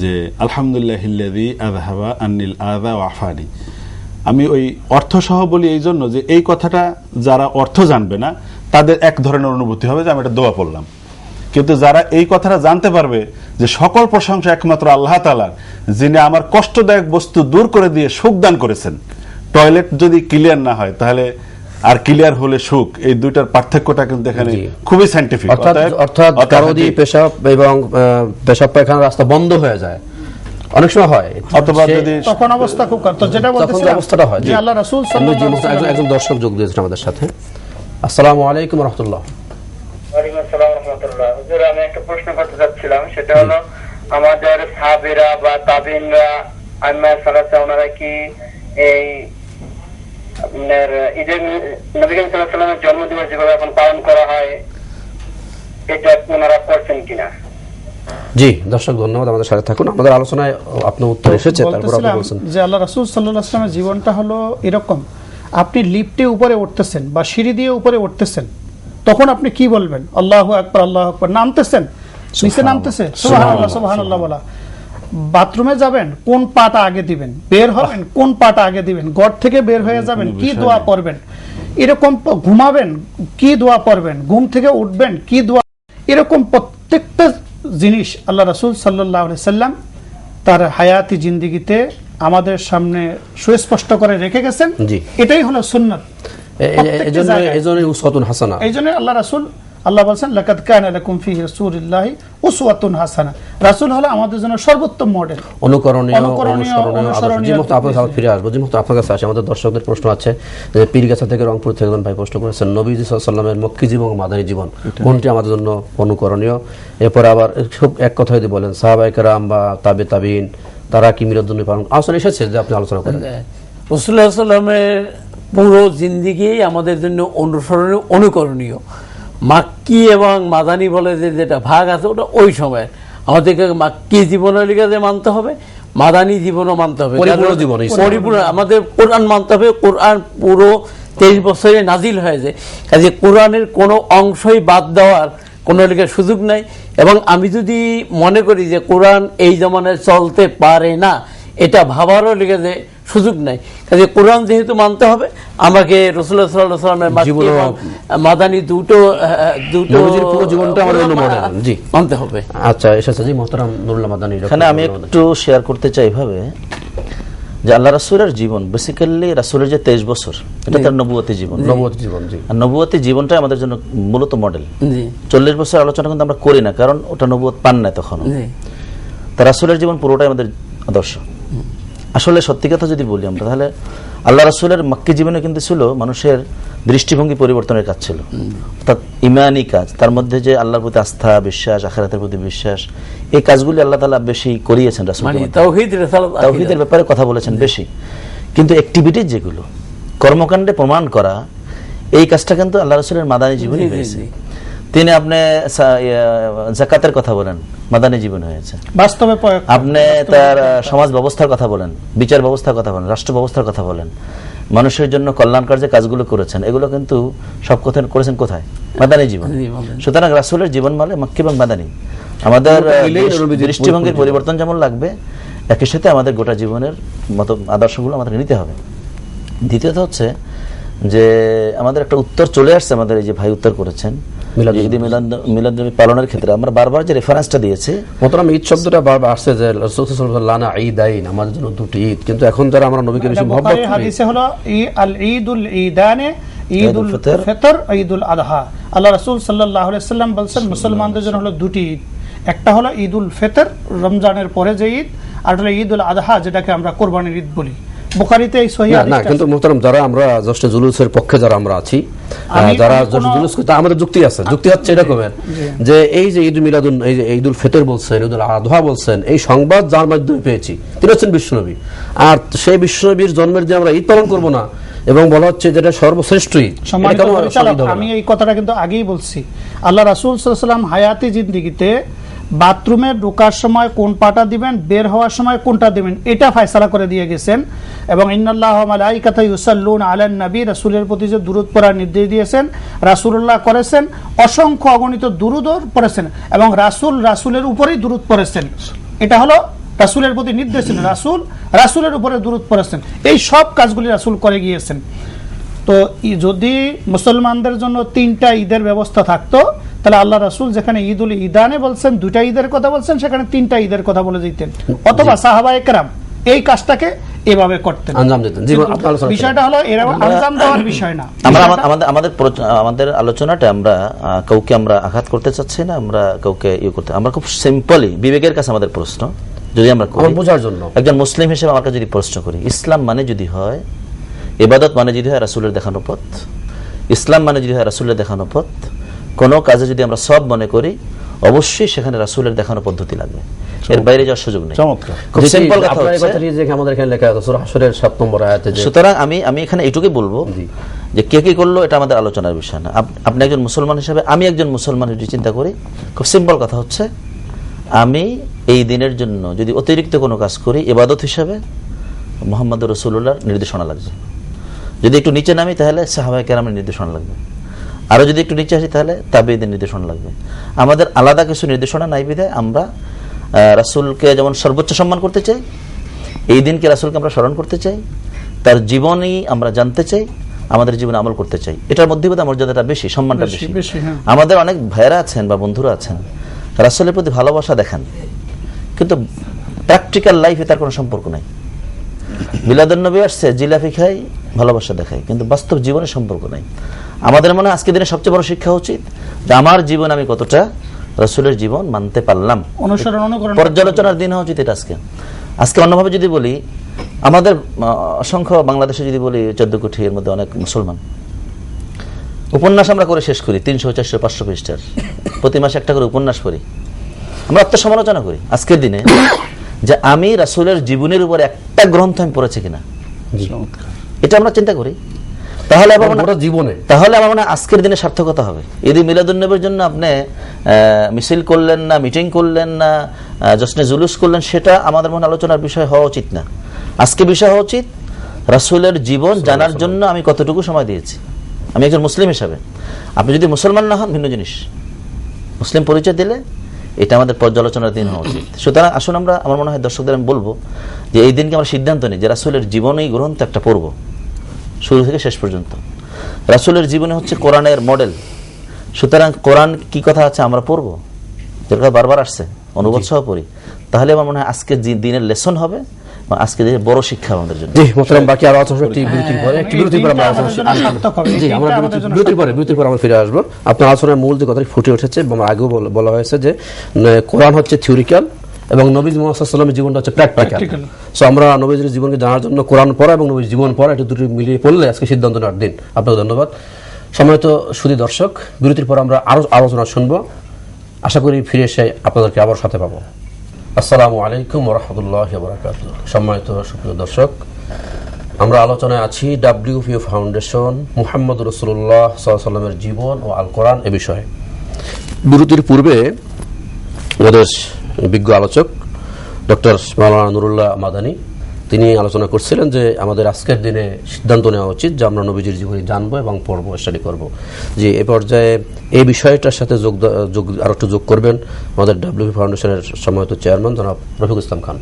[SPEAKER 4] যে আলহামদুলিল্লাহিল্লাযী আযহাবা আন্নিল আযা ওয়া আফানি। আমি ওই অর্থ সহ বলি এই জন্য যে এই কথাটা যারা অর্থ জানবে না তাদের এক ধরনের অনুভূতি হবে যে আমি একটা দোয়া পড়লাম, কিন্তু যারা এই কথাটা জানতে পারবে যে সকল প্রশংসা একমাত্র আল্লাহ তাআলার, যিনি আমার কষ্টদায়ক বস্তু দূর করে দিয়ে সুখ দান করেছেন। টয়লেট যদি ক্লিয়ার না হয় তাহলে আর ক্লিয়ার হলে সুখ, এই দুইটার পার্থক্যটা কিন্তু এখানে খুবই সায়েন্টিফিক।
[SPEAKER 2] অর্থাৎ কারো যদি পেশাব এবং পেশাব পায়খানার রাস্তা বন্ধ হয়ে যায়, অনেক সময় হয়, অথবা যদি
[SPEAKER 6] তখন অবস্থা খুব খারাপ, তো যেটা বলতেছিলাম
[SPEAKER 2] অবস্থাটা হয়
[SPEAKER 6] যে আল্লাহ রাসূল সাল্লাল্লাহু আলাইহি ওয়াসাল্লাম,
[SPEAKER 2] একজন দর্শক যোগ দিয়েছেন আমাদের সাথে। আসসালামু আলাইকুম ওয়া রাহমাতুল্লাহ।
[SPEAKER 10] ওয়ালাইকুম আসসালাম ওয়া রাহমাতুল্লাহ। হুজুর, আমি একটা প্রশ্ন করতে চাচ্ছিলাম, সেটা হলো আমাদের সাহাবীরা বা তাবিঈনরা আইম্মা সালাতে ওনারা কি এই আপনার ঈদে নবী করিম সাল্লাল্লাহু আলাইহি ওয়াসাল্লামের জন্মদিবস যেভাবে এখন পালন করা হয় এটা ওনারা করছেন কিনা?
[SPEAKER 2] জি দর্শক, ধন্যবাদ, আমাদের সাথে থাকুন। আমাদের আলোচনায় আপনার উত্তর এসেছে, তারপর আপনি বলছেন
[SPEAKER 6] যে আল্লাহ রাসূল সাল্লাল্লাহু আলাইহি ওয়াসাল্লামের জীবনটা হলো এরকম, আপনি লিফটে উপরে উঠতেছেন বা সিঁড়ি দিয়ে উপরে উঠতেছেন, তখন আপনি কি বলবেন? আল্লাহু আকবার, আল্লাহু আকবার। নামতেছেন, নিচে নামতেছে সুবহানাল্লাহ, সুবহানাল্লাহ বলা। বাথরুমে যাবেন, কোন পাটা আগে দিবেন? বের হবেন, কোন পাটা আগে দিবেন? ঘর থেকে বের হয়ে যাবেন, কি দোয়া পড়বেন? এরকম ঘুমাবেন, কি দোয়া পড়বেন? ঘুম থেকে উঠবেন, কি দোয়া? এরকম প্রত্যেকটা জিনিস আল্লাহ রাসূল সাল্লাল্লাহু আলাইহি সাল্লাম তার হায়াতি জিন্দেগিতে আমাদের সামনে সুস্পষ্ট করে রেখে গেছেন। এটাই হলো সুন্নাত।
[SPEAKER 2] এজন্যই উসওয়াতুন হাসানা,
[SPEAKER 6] এইজন্য আল্লাহ রাসূল, আল্লাহ বলেন লাকাদ কানা লাকুম ফি রাসূলিল্লাহি উসওয়াতুন হাসানা। রাসূল হলো আমাদের জন্য সর্বোত্তম মডেল, অনুকরণীয়।
[SPEAKER 2] আপনার সাথে ফিরে আসবো, যেহেতু আপনার কাছে আসে, আমাদের দর্শকদের প্রশ্ন আছে যে পীরগাছা থেকে, রংপুর থেকে একজন ভাই প্রশ্ন করেছেন, নবীজি সাল্লাল্লাহু আলাইহি ওয়াসাল্লামের মক্কি জীবন ও মাদানী জীবন কোনটি আমাদের জন্য অনুকরণীয়? এরপর আবার খুব এক কথা যদি বলেন সাহাবায়ে কেরাম বা তাবিঈন তারা কি মিলাদ নবী পালন আলোচনা এসেছে যে আপনি আলোচনা করেন।
[SPEAKER 5] রাসূলুল্লাহ সাল্লাল্লাহু আলাইহি ওয়াসাল্লামের পুরো জিন্দেগি আমাদের জন্য অনুসরণীয়, অনুকরণীয়। মাক্কি এবং মাদানী বলে যেটা ভাগ আছে, ওটা ওই সময় আমাদেরকে মাক্কি জীবনের লিগে যে মানতে হবে, মাদানী জীবনও মানতে হবে, পরিপূর্ণ আমাদের কোরআন মানতে হবে। কোরআন পুরো 23 বছরে নাজিল হয়েছে, কাজে কোরআনের কোনো অংশই বাদ দেওয়ার কোনো লিখে সুযোগ নাই। এবং আমি যদি মনে করি যে কোরআন এই জমানায় চলতে পারে না, এটা ভাবারও লিখে যে সুযোগ নাই। কাজে কোরআন যেহেতু মানতে হবে, আমাকে রাসূলুল্লাহ সাল্লাল্লাহু আলাইহি ওয়াসাল্লামের মাদানী দুটো
[SPEAKER 2] পুরো জীবনটা আমার জন্য মডেল জি
[SPEAKER 5] মানতে হবে।
[SPEAKER 2] আচ্ছা এসেছে জি মোহতারাম নুরুল্লাহ মাদানী।
[SPEAKER 3] এখানে আমি একটু শেয়ার করতে চাই ভাবে যে আল্লাহ রাসূলের জীবন বেসিক্যালি রাসূলের যে 23 বছর এটা তার নবুয়তি জীবন,
[SPEAKER 2] জি।
[SPEAKER 3] আর নবুয়তি জীবনটাই আমাদের জন্য মূলত মডেল। 40 বছর আলোচনা কিন্তু আমরা করি না, কারণ ওটা নবুয়ত পান না তখন। তার রাসূলের জীবন পুরোটাই আমাদের আদর্শ। আসলে সত্যি কথা যদি বলি আমরা, তাহলে আল্লাহ রাসূলের মক্কি জীবনে কিন্তু ছিল মানুষের দৃষ্টিভঙ্গি পরিবর্তনের কাজ ছিল, অর্থাৎ ইমানি কাজ। তার মধ্যে যে আল্লাহর প্রতি আস্থা, বিশ্বাস, আখিরাতের প্রতি বিশ্বাস, এই কাজগুলি আল্লাহ তাআলা বেশি করিয়েছেন রাসূলকে, তাওহীদের ব্যাপারে কথা বলেছেন বেশি। কিন্তু অ্যাক্টিভিটিজ যেগুলো কর্মকাণ্ডে প্রমাণ করা, এই কাজটা কিন্তু আল্লাহ রাসূলের মাদানী জীবনে হয়েছে। তিনি আপনি যাকাতের কথা বলেন, মাদানী জীবন হয়েছে
[SPEAKER 6] বাস্তবে।
[SPEAKER 3] আপনি তার সমাজ ব্যবস্থার কথা বলেন, বিচার ব্যবস্থার কথা বলেন, রাষ্ট্র ব্যবস্থার কথা বলেন, মানুষের জন্য কল্যাণকার যে কাজগুলো করেছেন, এগুলো কিন্তু সব কথা করেছেন কোথায়? মাদানী জীবন। সুতরাং রাসূলের জীবন মানে মক্কি এবং মাদানী। আমাদের দৃষ্টিভঙ্গির পরিবর্তন যেমন লাগবে, একই সাথে আমাদের গোটা জীবনের মতো আদর্শগুলো আমাদের নিতে হবে। দ্বিতীয়ত হচ্ছে যে আমাদের একটা উত্তর চলে আসছে, আমাদের এই যে ভাই উত্তর করেছেন মিলাদ পালনের ক্ষেত্রে আমরা বারবার যে রেফারেন্সটা দিয়েছি,
[SPEAKER 2] মোহতারাম ঈদ শব্দটা বারবার আসছে যে রাসূল সাল্লাল্লাহু আলাইহি ওয়াসাল্লাম লানা ঈদাইন, আমাদের জন্য দুটি ঈদ। কিন্তু এখন যারা আমরা নবীকে বেশি মহব্বত করি,
[SPEAKER 6] হাদিসে হলো আল ঈদুল ঈদানে, ঈদুল ফিতর, ঈদুল আযহা। আল্লাহ রাসূল সাল্লাল্লাহু আলাইহি ওয়াসাল্লাম বলেছেন মুসলমানদের জন্য হলো দুটি ঈদ, একটা হলো ঈদুল ফিতর রমজানের পরে যে ঈদ, আর হলো ঈদুল আযহা যেটাকে আমরা কোরবানির ঈদ বলি। বুখারীতে এই সহিহ হাদিস।
[SPEAKER 2] না কিন্তু মুহতারাম যারা আমরা জশ্নে জুলুসের পক্ষে যারা আমরা আছি, যারা জশ্নে জুলুস করতে আমাদের যুক্তি আছে, যুক্তি হচ্ছে এরকমের যে এই যে ঈদ মিলাদুন, এই যে ঈদুল ফিতর বলছেন, ঈদুল আযহা বলছেন, এই সংবাদ যার মাধ্যমে পেয়েছি তিনি হচ্ছেন বিশ্বনবী। আর সেই বিশ্বনবীর জন্মের যে আমরা ঈদ পালন করব না, এবং বলা হচ্ছে যেটা সর্বশ্রেষ্ঠ ঈদ।
[SPEAKER 6] আমি এই কথাটা কিন্তু আগেই বলছি, আল্লাহ রাসূল সাল্লাল্লাহু আলাইহি ওয়াসাল্লাম হায়াতি জিন্দেগিতে বাথরুমে ঢোকার সময় কোন পাটা দিবেন, বের হওয়ার সময় কোনটা দিবেন, এটা ফয়সালা করে দিয়ে গেছেন। এবং ইন্নাল্লাহা ওয়া মালাইকাতাহু ইউসাল্লুনা আলান নবী, রাসূলের প্রতি যে দুরূদ পড়ার নির্দেশ দিয়েছেন, রাসূলুল্লাহ করেছেন, অসংখ্য অগণিত দুরূদও পড়েছেন, এবং রাসূলের উপরেই দুরূদ পড়েছেন। এটা হলো রাসূলের প্রতি নির্দেশ ছিল, রাসূলের উপরে দুরূদ পড়েছেন। এই সব কাজগুলি রাসূল করে গিয়েছেন। তো যদি মুসলমানদের জন্য 3টা ঈদের ব্যবস্থা থাকতো, তাহলে আল্লাহ রাসূল যেখানে ঈদুল ঈদানে বলছেন, 2টা ঈদের কথা বলছেন, সেখানে 3টা ঈদের কথা বলে দিতেন, অথবা সাহাবায়ে কেরাম এই কাজটাকে এভাবে করতেন, আঞ্জাম দিতেন। বিষয়টা হলো এরা আঞ্জাম দেওয়ার বিষয় না।
[SPEAKER 3] আমাদের আলোচনাটা আমরা কাউকে আমরা আঘাত করতে চাচ্ছি না, আমরা কাউকে করতে, আমরা খুব সিম্পলি বিবেকের কাছে আমাদের প্রশ্ন যদি আমরা
[SPEAKER 2] বোঝার জন্য
[SPEAKER 3] একজন মুসলিম হিসেবে আমার কাছে যদি প্রশ্ন করি, ইসলাম মানে যদি হয় ইবাদত, মানে যদি হয় রাসূলের দেখানো পথ, ইসলাম মানে যদি হয় রাসূলের দেখানো পথ, কোনো কাজে যদি আমরা সব মনে করি, অবশ্যই সেখানে রাসূলের দেখানো পদ্ধতি লাগবে, এর বাইরে যাওয়ার সুযোগ নেই। খুব সিম্পল কথা হচ্ছে
[SPEAKER 2] আমাদের এখানে লেখা আছে সূরা হাশরের 7 নম্বর আয়াতে।
[SPEAKER 3] সুতরাং আমি এখানে এইটুকুই বলবো যে কে কি করলো এটা আমাদের আলোচনার বিষয় না। আপনি একজন মুসলমান হিসেবে, আমি একজন মুসলমান যদি চিন্তা করি, খুব সিম্পল কথা হচ্ছে, আমি এই দিনের জন্য যদি অতিরিক্ত কোনো কাজ করি, ইবাদত হিসাবে মুহাম্মদুর রাসূলুল্লাহর নির্দেশনা লাগবে। যদি একটু নিচে নামি তাহলে সাহাবায়ে কেরামের নির্দেশনা লাগবে, আরো যদি একটু নিচে আসি তাহলে তাবেঈদের নির্দেশনা লাগবে। আমাদের আলাদা কিছু নির্দেশনা নাই বিধায় আমরা রাসূলকে যেমন সর্বোচ্চ সম্মান করতে চাই, এই দিনকে রাসূলকে আমরা স্মরণ করতে চাই, তার জীবনই আমরা জানতে চাই, আমাদের জীবনে আমল করতে চাই। এটার মধ্যে বোধহয় মর্যাদাটা বেশি, সম্মানটা বেশি। আমাদের অনেক ভাইয়েরা আছেন বা বন্ধুরা আছেন, রাসূলের প্রতি ভালোবাসা দেখান, কিন্তু প্র্যাকটিক্যাল লাইফে তার কোনো সম্পর্ক নাই। মিলাদুন নবী আসছে, জিলাপি খাই, ভালোবাসা দেখাই, কিন্তু বাস্তব জীবনে সম্পর্ক নাই। আমাদের মনে হয় আজকের দিনে সবচেয়ে বড় শিক্ষা উচিত যে আমার জীবন আমি কতটা রাসূলের জীবন মানতে পারলাম, পর্যালোচনার দিন হওয়া উচিত এটা। আজকে অন্যভাবে যদি বলি, আমাদের অসংখ্য বাংলাদেশে যদি বলি 14 কোটি, এর মধ্যে অনেক মুসলমান। উপন্যাস আমরা করে শেষ করি 300, 400, 500 পৃষ্ঠার, প্রতি মাসে একটা করে উপন্যাস পড়ি, আমরা আত্মসমালোচনা করি আজকের দিনে যে আমি রাসূলের জীবনের উপর একটা গ্রন্থ আমি পড়েছি কিনা, এটা আমরা চিন্তা করি। তাহলে আমার মনে আজকের দিনে সার্থকতা হবে। ঈদ মিলাদুন নবীর জন্য আপনি মিছিল করলেন না, মিটিং করলেন না, জশ্নে জুলুস করলেন, সেটা আমাদের মনে আলোচনার বিষয় হওয়া উচিত না। আজকে বিষয় হওয়া উচিত রাসূলের জীবন জানার জন্য আমি কতটুকু সময় দিয়েছি, আমি একজন মুসলিম হিসাবে। আপনি যদি মুসলমান না হন ভিন্ন জিনিস, মুসলিম পরিচয় দিলে এটা আমাদের পর্যালোচনার দিন হওয়া উচিত। সুতরাং আসুন আমরা, আমার মনে হয় দর্শকদের আমি বলবো যে এই দিনকে আমরা সিদ্ধান্ত নিই যে রাসূলের জীবনী গ্রন্থ একটা পড়ব শুরু থেকে শেষ পর্যন্ত। রাসূলের জীবনে হচ্ছে কোরআনের মডেল, সুতরাং কোরআন কি কথা আছে আমরা পড়বো, যেটা বারবার আসছে অনুবাদ সহ পড়ি, তাহলে আমার মনে হয় আজকে দিনের লেসন হবে, আজকে বড় শিক্ষা আমাদের জন্য।
[SPEAKER 2] জি মোহতারাম, বাকি আরো আছে একটি বিরতির পরে, বিরতির পরে আমরা ফিরে আসবো। আপনার আলোচনার মূল যে কথাটি ফুটে উঠেছে, আগেও বলা হয়েছে যে কোরআন হচ্ছে থিওরিক্যাল এবং নবী মুহাম্মদ সাল্লাল্লাহু আলাইহি ওয়াসাল্লামের জীবনটা হচ্ছে প্র্যাকটিক্যাল। সো আমরা নবীজির জীবনকে জানার জন্য কোরআন পড়া এবং নবীর জীবন পড়া, এটা দুটো মিলিয়ে পড়লে আজকে সিদ্ধান্ত নেওয়ার দিন। আপনাকে ধন্যবাদ। সম্মানিত সুধী দর্শক, বিরতির পর আমরা আরো আলোচনা শুনবো, আশা করি ফিরে এসে আপনাদেরকে আবার সাথে পাবো। আসসালামু আলাইকুম ওয়া রাহমাতুল্লাহি ওয়া বারাকাতুহু। সম্মানিত সুপ্রিয় দর্শক, আমরা আলোচনায় আছি WPO ফাউন্ডেশন মুহাম্মদ রাসূলুল্লাহ সাল্লাল্লাহু আলাইহি ওয়াসাল্লামের জীবন ও আল কোরআন এ বিষয়ে। বিরতির পূর্বে আমাদের বিজ্ঞ আলোচক ডক্টর মাওলানা নুরুল্লাহ মাদানী তিনি আলোচনা করছিলেন যে আমাদের আজকের দিনে সিদ্ধান্ত নেওয়া উচিত যে আমরা নবীজির জীবনী জানবো এবং পড়বো, স্টাডি করবো। যে এ পর্যায়ে এই বিষয়টার সাথে আরো একটু যোগ করবেন আমাদের WPO ফাউন্ডেশনের সম্মানিত চেয়ারম্যান জনাব রফিক ইসলাম খান।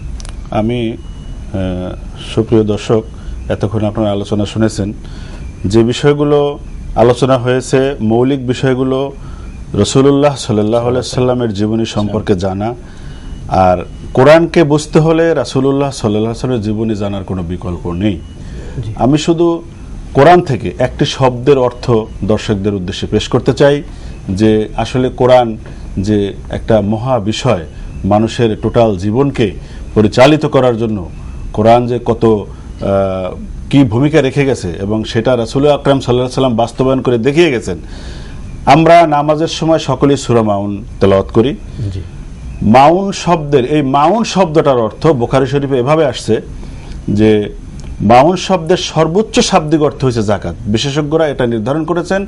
[SPEAKER 4] আমি সুপ্রিয় দর্শক, এতক্ষণ আপনারা আলোচনা শুনেছেন, যে বিষয়গুলো আলোচনা হয়েছে মৌলিক বিষয়গুলো রাসূলুল্লাহ সাল্লাল্লাহু আলাইহি ওয়াসাল্লামের জীবনী সম্পর্কে জানা, আর কোরআনকে বুঝতে হলে রাসূলুল্লাহ সাল্লাল্লাহু আলাইহি ওয়াসাল্লামের জীবনী জানার কোনো বিকল্প নেই। আমি শুধু কোরআন থেকে একটি শব্দের অর্থ দর্শকদের উদ্দেশ্যে পেশ করতে চাই, যে আসলে কোরআন যে একটা মহা বিষয়, মানুষের টোটাল জীবনকে পরিচালিত করার জন্য কোরআন যে কত কি ভূমিকা রেখে গেছে এবং সেটা রাসূল আকরাম সাল্লাল্লাহু আলাইহি ওয়াসাল্লাম বাস্তবায়ন করে দেখিয়ে গেছেন। আমরা নামাজের সময় সকলেই সূরা মাউন তেলাওয়াত করি। মাউন শব্দের, এই মাউন শব্দটার অর্থ বুখারী শরীফে এভাবে আসছে যে মাউন শব্দের সর্বোচ্চ শাব্দিক অর্থ হয়েছে জাকাত। বিশেষজ্ঞরা এটা নির্ধারণ করেছেন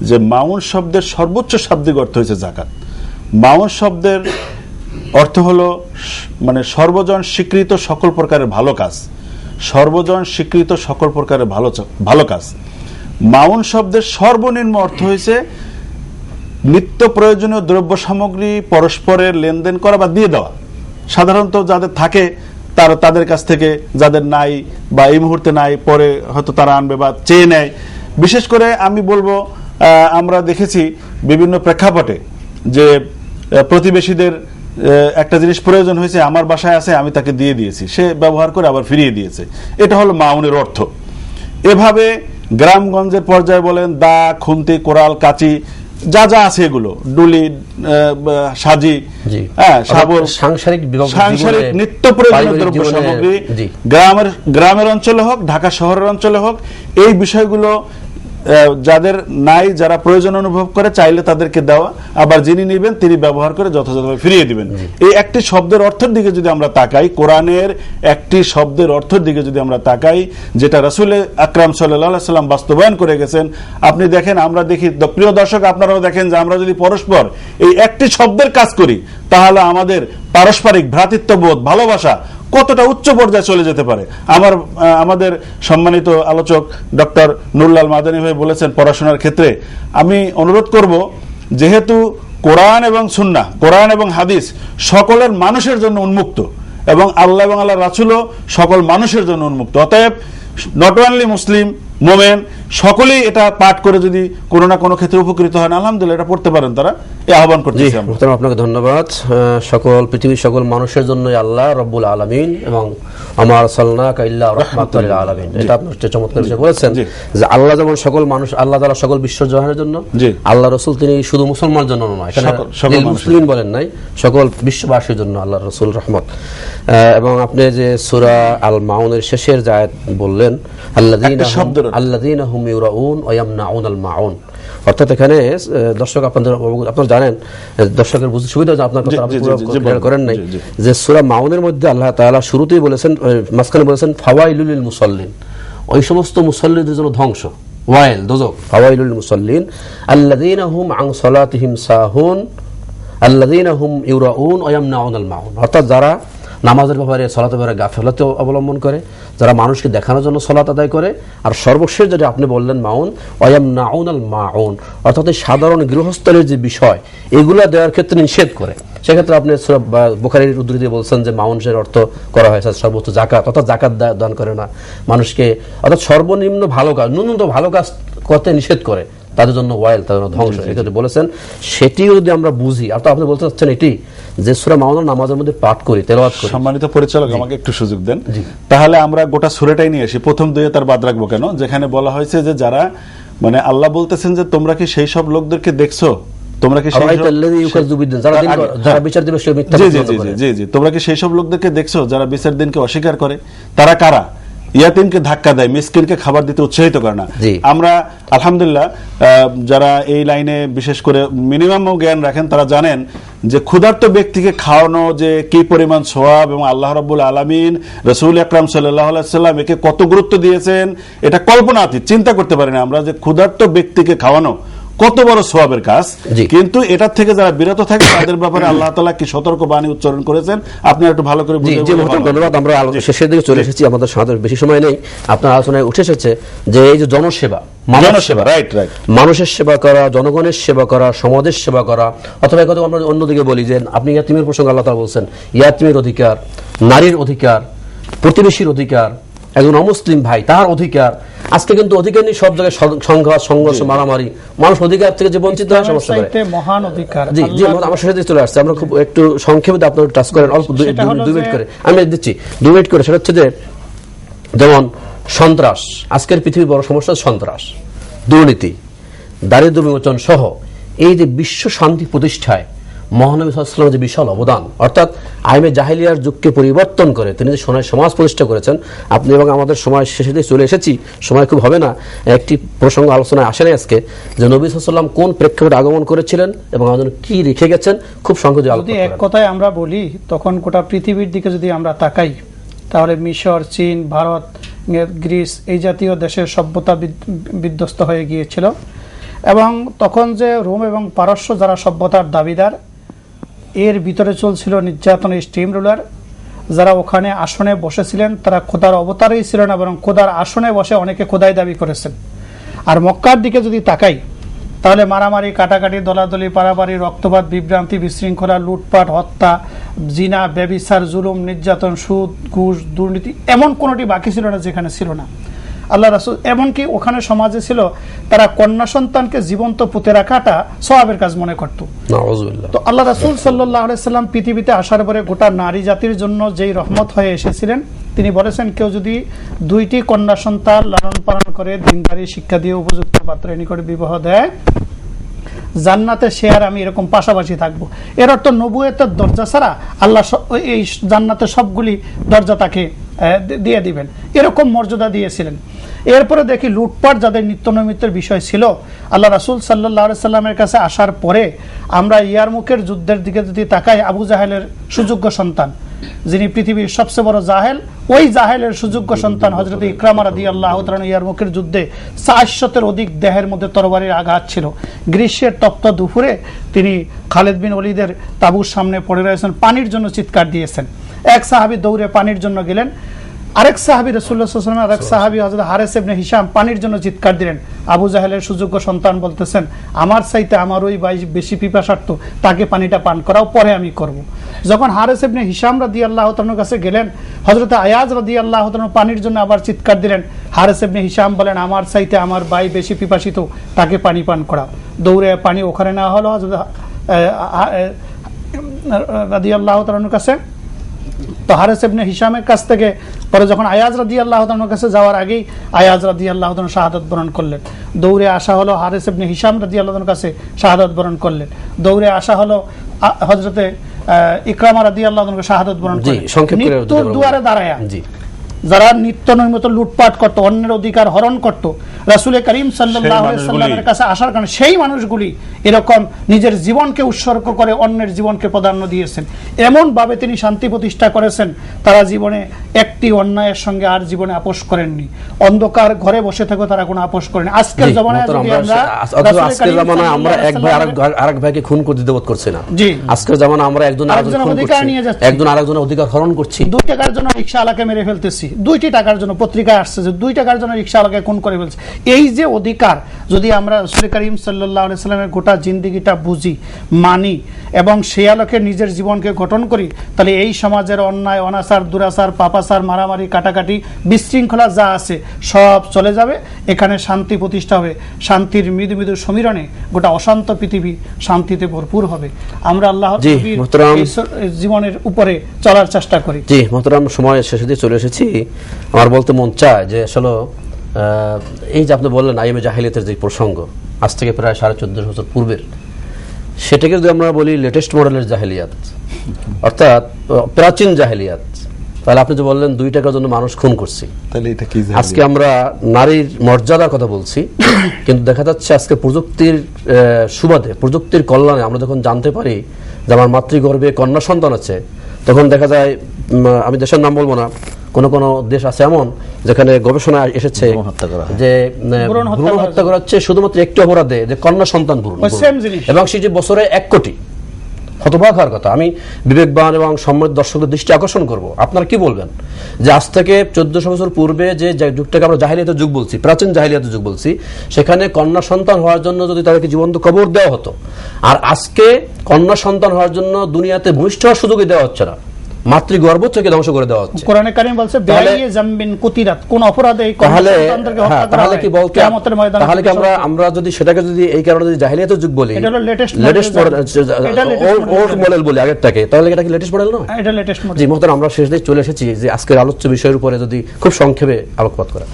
[SPEAKER 4] যে মাউন শব্দের সর্বোচ্চ শাব্দিক অর্থ হয়েছে জাকাত। মাউন শব্দের অর্থ হলো মানে সর্বজন স্বীকৃত সকল প্রকারের ভালো কাজ, সর্বজন স্বীকৃত সকল প্রকারের ভালো কাজ। মাউন শব্দের সর্বনিম্ন অর্থ হয়েছে নিত্য প্রয়োজনীয় দ্রব্য সামগ্রী পরস্পরের লেনদেন করা বা দিয়ে দেওয়া। সাধারণত যাদের থাকে তাদের কাছ থেকে, যাদের নাই বা এই মুহূর্তে নাই, পরে হয়তো তারা আনবে বা চেয়ে নেয়। বিশেষ করে আমি বলবো, আমরা দেখেছি বিভিন্ন প্রেক্ষাপটে যে প্রতিবেশীদের একটা জিনিস প্রয়োজন হয়েছে, আমার বাসায় আছে, আমি তাকে দিয়ে দিয়েছি, সে ব্যবহার করে আবার ফিরিয়ে দিয়েছে। এটা হলো মাউনের অর্থ। এভাবে গ্রামগঞ্জের পর্যায়ে বলেন দা, খুন্তি, কোরাল, কাঁচি, যা যা আছে এগুলো, ডুলি, সাজি, শাবল, সাংসারিক নিত্য প্রয়োজনীয় দ্রব্য সামগ্রী, গ্রামের অঞ্চলে হোক, ঢাকা শহরের অঞ্চলে হোক, এই বিষয়গুলো যাদের নাই, যারা প্রয়োজন অনুভব করে, চাইলে তাদেরকে দেওয়া, আবার যিনি নেবেন তিনি ব্যবহার করে যথাযথভাবে ফিরিয়ে দিবেন। এই একটি শব্দের অর্থের দিকে যদি আমরা তাকাই, কোরআনের একটি শব্দের অর্থের দিকে যদি আমরা তাকাই, যেটা রাসূল আকরাম সাল্লাল্লাহু আলাইহি ওয়াসাল্লাম বাস্তবায়ন করে গেছেন, আপনি দেখেন, আমরা দেখি, প্রিয় দর্শক আপনারাও দেখেন, যে আমরা যদি পরস্পর এই একটি শব্দের কাজ করি, তাহলে আমাদের পারস্পরিক ভ্রাতৃত্ববোধ, ভালোবাসা কতটা উচ্চ পর্যায়ে চলে যেতে পারে। আমাদের সম্মানিত আলোচক ডক্টর নুরুল্লাহ মাদানী ভাই বলেছেন পড়াশোনার ক্ষেত্রে, আমি অনুরোধ করব, যেহেতু কোরআন এবং সুন্নাহ, কোরআন এবং হাদিস সকলের মানুষের জন্য উন্মুক্ত এবং আল্লাহ এবং আল্লাহ রাসূলও সকল মানুষের জন্য উন্মুক্ত, অতএব নট অনলি মুসলিম, মোমেন সকলেই এটা পাঠ করে যদি কোনো না কোনো ক্ষেত্রে উপকৃত হয়, আলহামদুলিল্লাহ এটা পড়তে পারেন তারা, এই আহ্বান করতেছি। আপনাকে ধন্যবাদ। সকল পৃথিবীর সকল মানুষের জন্য আল্লাহ রব্বুল আলামিন এবং আমা আরসালনাকা ইল্লা রাহমাতাল লিল আলামিন, এটা আপনি চমৎকার করে বলেছেন যে আল্লাহ যেমন সকল মানুষ, আল্লাহ তাআলা সকল বিশ্ব জাহানের জন্য, আল্লাহ রাসূল তিনি শুধু মুসলমানের জন্য নয়, এখানে মুসলিম বলেন নাই, সকল বিশ্ববাসীর জন্য আল্লাহ রাসূল রহমত। এবং আপনি যে সূরা আল মাউনের শেষের যে আয়াত বললেন, আল্লাযীনা হুম ইউরাউন ওয়া ইয়ামনাউনাল মাউন, অর্থাৎ এখানে দর্শক আপনারা জানেন, দর্শকের বুঝতে সুবিধা আপনার কথা পুরো করেন নাই, যে সূরা মাউনের মধ্যে আল্লাহ তাআলা শুরুতেই বলেছেন, মাঝখানে বলেছেন ফাওয়াইলুল লিল মুসাল্লিন, ওই সমস্ত মুসাল্লিদের জন্য ধ্বংস, ওয়াইল দোজখ, ফাওয়াইলুল লিল মুসাল্লিন আল্লাযীনা হুম আন সালাতিহিম সাহুন আল্লাযীনা হুম ইউরাউন ওয়া ইয়ামনাউনাল মাউন, অর্থাৎ যারা
[SPEAKER 2] নামাজের ব্যাপারে, সালাতের ব্যাপারে গাফিলতি অবলম্বন করে, যারা মানুষকে দেখানোর জন্য সালাত আদায় করে, আর সর্বশেষ যেটা আপনি বললেন মাউন ওয়ায়ামনাউনাল মাউন, অর্থাৎ সাধারণ গৃহস্থলের যে বিষয় এগুলো দেওয়ার ক্ষেত্রে নিষেধ করে। সেক্ষেত্রে আপনি বুখারীর উদ্ধৃতি বলছেন যে মাউনের অর্থ করা হয়েছে সর্বোচ্চ জাকাত, অর্থাৎ জাকাত দান করে না মানুষকে, অর্থাৎ সর্বনিম্ন ভালো কাজ, ন্যূনতম ভালো কাজ করতে নিষেধ করে, তাদের জন্য ওয়াইল, তাদের জন্য ধ্বংস, এক্ষেত্রে বলেছেন। সেটিও যদি আমরা বুঝি, আর তো আপনি বলতে চাচ্ছেন এটি যে সূরা মাউন নামাজের মধ্যে পাঠ করি, তেলাওয়াত করি।
[SPEAKER 4] সম্মানিত পরিচালক, আমাকে একটু সুযোগ দেন, তাহলে আমরা গোটা সূরাটাই নিয়ে আসি। প্রথম দুইয়ে তার বাদ রাখবো কেন? যেখানে বলা হয়েছে যে যারা, মানে আল্লাহ বলতেছেন যে তোমরা কি সেই সব লোকদেরকে দেখছো, তোমরা কি তোমরা কি সেই সব লোকদেরকে দেখছো যারা বিচার দিনকে অস্বীকার করে? তারা কারা? ইয়াতিমকে ধাক্কা দেয়, মিসকিনকে খাবার দিতে উৎসাহিত করে না। আমরা আলহামদুলিল্লাহ যারা এই লাইনে বিশেষ করে মিনিমাম জ্ঞান রাখেন তারা জানেন যে ক্ষুধার্ত ব্যক্তিকে খাওয়ানো যে কি পরিমাণ সওয়াব, এবং আল্লাহ রাব্বুল আলামিন, রাসূল আকরাম সাল্লাল্লাহু আলাইহি সাল্লাম একে কত গুরুত্ব দিয়েছেন এটা কল্পনাতীত, চিন্তা করতে পারি না আমরা যে ক্ষুধার্ত ব্যক্তিকে খাওয়ানো কত বড় সওয়াবের কাজ। কিন্তু এটার থেকে যারা বিরত থাকে তাদের ব্যাপারে আল্লাহ তাআলা কি সতর্ক বাণী উচ্চারণ করেছেন আপনি একটু ভালো করে বুঝিয়ে বলুন।
[SPEAKER 2] ধন্যবাদ। আমরা শেষের দিকে চলে এসেছি, আমাদের সাথে বেশি সময় নেই। আপনার আলোচনায় উঠে এসেছে যে এই যে জনসেবা, মানুষের সেবা করা, জনগণের সেবা করা, সমাজের সেবা করা, অথবা কথা আমরা অন্যদিকে বলি যে আপনি ইয়াতিমের প্রসঙ্গে আল্লাহ তাআলা বলছেন, ইয়াতিমের অধিকার, নারীর অধিকার, প্রতিবেশীর অধিকার, একজন অমুসলিম ভাই তার অধিকার। আজকে কিন্তু অধিকার নেই, সব জায়গায় সংঘাত, সংঘর্ষ, মারামারি, মানুষ অধিকার থেকে যে বঞ্চিত হয় সমস্যা করে। মহান অধিকার। জি জি, আমার শেষে চলে আসছে, আমরা খুব একটু সংক্ষেপে আপনার টাচ করেন, অল্প 2 মিনিট করে আমি দিচ্ছি, 2 মিনিট করে। সেটা হচ্ছে যে যেমন সন্ত্রাস, আজকের পৃথিবীর বড় সমস্যা সন্ত্রাস, দুর্নীতি, দারিদ্র বিমোচন সহ এই যে বিশ্ব শান্তি প্রতিষ্ঠায় মহানবী সাল্লাল্লাহু আলাইহি ওয়াসাল্লামের যে বিশাল অবদান, অর্থাৎ আইমে জাহেলিয়ার যুগকে পরিবর্তন করে তিনি যে সোনার সমাজ প্রতিষ্ঠা করেছেন। আপনি এবং আমাদের সময় শেষে দিয়ে চলে এসেছি, সময় খুব হবে না, একটি প্রসঙ্গ আলোচনায় আসে না আজকে, যে নবী সাল্লাল্লাহু আলাইহি ওয়াসাল্লাম কোন প্রেক্ষাপটে আগমন করেছিলেন এবং আমাদের কি রেখে গেছেন, খুব সংক্ষেপে আলোচনা করেন।
[SPEAKER 6] এক কথায় আমরা বলি, তখন গোটা পৃথিবীর দিকে যদি আমরা তাকাই তাহলে মিশর, চীন, ভারত, গ্রিস এই জাতীয় দেশের সভ্যতা বিধ্বস্ত হয়ে গিয়েছিল, এবং তখন যে রোম এবং পারস্য যারা সভ্যতার দাবিদার, এর ভিতরে চলছিল নির্যাতনের স্টিম রুলার। যারা ওখানে আসনে বসেছিলেন তারা খোদার অবতারেই ছিলেন, এবং খোদার আসনে বসে অনেকে খোদাই দাবি করেছেন। আর মক্কার দিকে যদি তাকাই তাহলে মারামারি, কাটাকাটি, দলাদলি, পারাপারি, রক্তপাত, বিভ্রান্তি, বিশৃঙ্খলা, লুটপাট, হত্যা, জিনা, ব্যভিচার, জুলুম, নির্যাতন, সুদ, ঘুষ, দুর্নীতি, এমন কোনোটি বাকি ছিল না যেখানে ছিল না আল্লাহ রাসূল। এমনকি ওখানে সমাজে ছিল তারা কন্যা সন্তানকে জীবন্ত পুঁতে রাখাটা সওয়াবের কাজ মনে করত। তো আল্লাহ রাসূল সাল্লাল্লাহু আলাইহি সাল্লাম পৃথিবীতে আসার পরে গোটা নারী জাতির জন্য যেই রহমত হয়ে এসেছিলেন, তিনি বলেছেন কেউ যদি 2টি কন্যা সন্তান লালন পালন করে, দিনদারি শিক্ষা দিয়ে উপযুক্ত পাত্রের নিকট বিবাহ দেয়, জান্নাতে সে আর আমি এরকম পাশাপাশি থাকবো। এর অর্থ নবুয়তের দরজা ছাড়া আল্লাহ এই জান্নাতের সবগুলি দরজা তাকে দিয়ে দিবেন, এরকম মর্যাদা দিয়েছিলেন। এরপরে দেখি লুটপাট যাদের নিত্য নৈমিত্তের বিষয় ছিল, আল্লাহ রাসূল সাল্লাল্লাহু আলাইহি সাল্লামের কাছে আসার পরে আমরা ইয়ারমুকের যুদ্ধের দিকে যদি তাকাই, আবু জাহেলের সুযোগ্য সন্তান, যিনি পৃথিবীর সবচেয়ে বড় জাহেল, ওই জাহেলের সুযোগ্য সন্তান হযরত ইকরামা রাদিয়াল্লাহু তাআলা ইয়ারমুকের যুদ্ধে 400-এর অধিক দেহের মধ্যে তরবারির আঘাত ছিল। গ্রীষ্মের তপ্ত দুপুরে তিনি খালিদ বিন ওলীদের তাঁবুর সামনে পড়ে রয়েছেন, পানির জন্য চিৎকার দিয়েছেন। এক সাহাবী দৌড়ে পানির জন্য গেলেন, আরেক সাহাবী রাসূলুল্লাহ সাল্লাল্লাহু আলাইহি ওয়াসাল্লাম, আরেক সাহাবী হযরত হারিস ইবনে হিশাম পানির জন্য চিৎকার দিলেন। আবু জাহেলের সুযোগ্য সন্তান বলতেছেন, আমার চাইতে আমার ওই ভাই বেশি পিপাসার্থ, তাকে পানিটা পান করাও, পরে আমি করব। যখন হারিস ইবনে হিশাম রাদিয়াল্লাহু তাআলার কাছে গেলেন, হযরত আয়াজ রাদিয়াল্লাহু তাআলা পানির জন্য আবার চিৎকার দিলেন। হারিস ইবনে হিশাম বলেন, আমার চাইতে আমার ভাই বেশি পিপাসিত, তাকে পানি পান করাও। দৌড়ে পানি ওখানে নেওয়া হলো হযরত রাদিয়াল্লাহু তাআলার কাছে। তো হারিস ইবনে হিশামের কাছ থেকে পরে যখন আয়াজ রাদিয়াল্লাহু তাআলার কাছে যাওয়ার আগেই আয়াজ রাদিয়াল্লাহু তাআলা শাহাদাত বরণ করলেন। দৌড়ে আসা হলো হারিস ইবনে হিশাম রাদিয়াল্লাহু তাআলার কাছে, শাহাদাত বরণ করলেন। দৌড়ে আসা হলো হযরতে ইকরামা রাদিয়াল্লাহু তাআলা শাহাদাত বরণ করলেন। মৃত্যুর দুয়ারে দাঁড়ায়া যারা নিত্য নৈমিত লুটপাট করত, অন্যের অধিকার হরণ করত, রাসূল করিম সাল্লাল্লাহু আলাইহি সাল্লামের কাছে আসার কারণে সেই মানুষগুলি এরকম নিজের জীবনকে উৎসর্গ করে অন্যের জীবনকে প্রাধান্য দিয়েছেন। এমন ভাবে তিনি শান্তি প্রতিষ্ঠা করেছেন, তারা জীবনে একটি অন্যায়ের সঙ্গে আর জীবনে আপোষ করেননি। অন্ধকার ঘরে বসে থেকে তারা কোনো আপোষ করেনি। আজকের জমানায় যদি
[SPEAKER 2] আমরা এক ভাই আরেক ভাইকে খুন করে দিতে বোধ করছি না। জি, আজকের জামানা আমরা একজন আরেকজনের অধিকার হরণ করছি।
[SPEAKER 6] 2 টাকার জন্য রিকশাওয়ালাকে মেরে ফেলতেছি, 2টি টাকার জন্য। পত্রিকায় আসছে যে 2 টাকার জন্য রিকশাওয়ালাকে খুন করে ফেলছে। এই যে অধিকার, যদি আমরা রাসূল করিম সাল্লাল্লাহু আলাইহি সাল্লামের গোটা জিন্দেগিটা বুঝি, মানি এবং সেই আলোকে নিজের জীবনকে গঠন করি, তাহলে এই সমাজের অন্যায়, অনাচার, দুরাচার, পাপাচার, মারামারি, কাটাকাটি, বিশৃঙ্খলা যা আছে সব চলে যাবে। এখানে শান্তি প্রতিষ্ঠা হবে। শান্তির মৃদু মৃদু সমীরণে গোটা অশান্ত পৃথিবী শান্তিতে ভরপুর হবে। আমরা আল্লাহর জীবনের উপরে চলার চেষ্টা করি।
[SPEAKER 2] জি মোহতারাম, সময় শেষে দিয়ে চলে এসেছি। আমার বলতে মন চায় যে আসলে এই যে আপনি বললেন আইএমএ জাহিলিয়াতের যে প্রসঙ্গ, আজ থেকে প্রায় 1450 বছর পূর্বের, সেটাকে যদি আমরা বলি লেটেস্ট মডেলের জাহিলিয়াত, অর্থাৎ প্রাচীন জাহিলিয়াত, তাহলে আপনি যে বললেন 2 টাকার জন্য মানুষ খুন করছি, তাহলে এটা কি? আজকে আমরা নারীর মর্যাদার কথা বলছি, কিন্তু দেখা যাচ্ছে আজকে প্রযুক্তির সুবাদে, প্রযুক্তির কল্যাণে আমরা যখন জানতে পারি যে আমার মাতৃগর্ভে কন্যা সন্তান আছে, তখন দেখা যায়, আমি দেশের নাম বলবো না, কোন কোন দেশ আছে এমন যেখানে গবেষণায় এসেছে যে ভ্রূণ হত্যা করা হচ্ছে শুধুমাত্র একটি অপরাধে, যে কন্যা সন্তান ভ্রূণ, এবং সেই যে বছরে 1 কোটি। হতবাক হওয়ার কথা। আমি বিবেকবান এবং সম্মানিত দর্শকদের দৃষ্টি আকর্ষণ করব, আপনারা কি বলবেন যে আজ থেকে 1400 বছর পূর্বে যে যুগটাকে আমরা জাহিলিয়াতের যুগ বলছি, প্রাচীন জাহিলিয়াতের যুগ বলছি, সেখানে কন্যা সন্তান হওয়ার জন্য যদি তাদেরকে জীবন্ত কবর দেওয়া হতো, আর আজকে কন্যা সন্তান হওয়ার জন্য দুনিয়াতে ভূমিষ্ঠ হওয়ার সুযোগই দেওয়া হচ্ছে না, মাতৃগর্ভ থেকে ধ্বংস করে দেওয়া হচ্ছে।
[SPEAKER 6] কোরআনে কারীম বলছে বেআইয়ে জামবিন কুতিরাত, কোন অপরাধে সন্তানদেরকে হত্যা করা হয়,
[SPEAKER 2] তাহলে কি বলতে, তাহলে কি আমরা যদি সেটাকে যদি এই কারণে যদি জাহিলিয়াতের যুগ বলি,
[SPEAKER 6] এটা হলো লেটেস্ট
[SPEAKER 2] মডেল বলি আগেরটাকে, তাহলে এটা কি লেটেস্ট মডেল নয়?
[SPEAKER 6] এটা লেটেস্ট মডেল।
[SPEAKER 2] জি মোহতারাম, আমরা শেষ দিকে চলে এসেছি যে আজকের আলোচ্য বিষয়ের উপরে যদি খুব সংক্ষেপে আলোকপাত করা।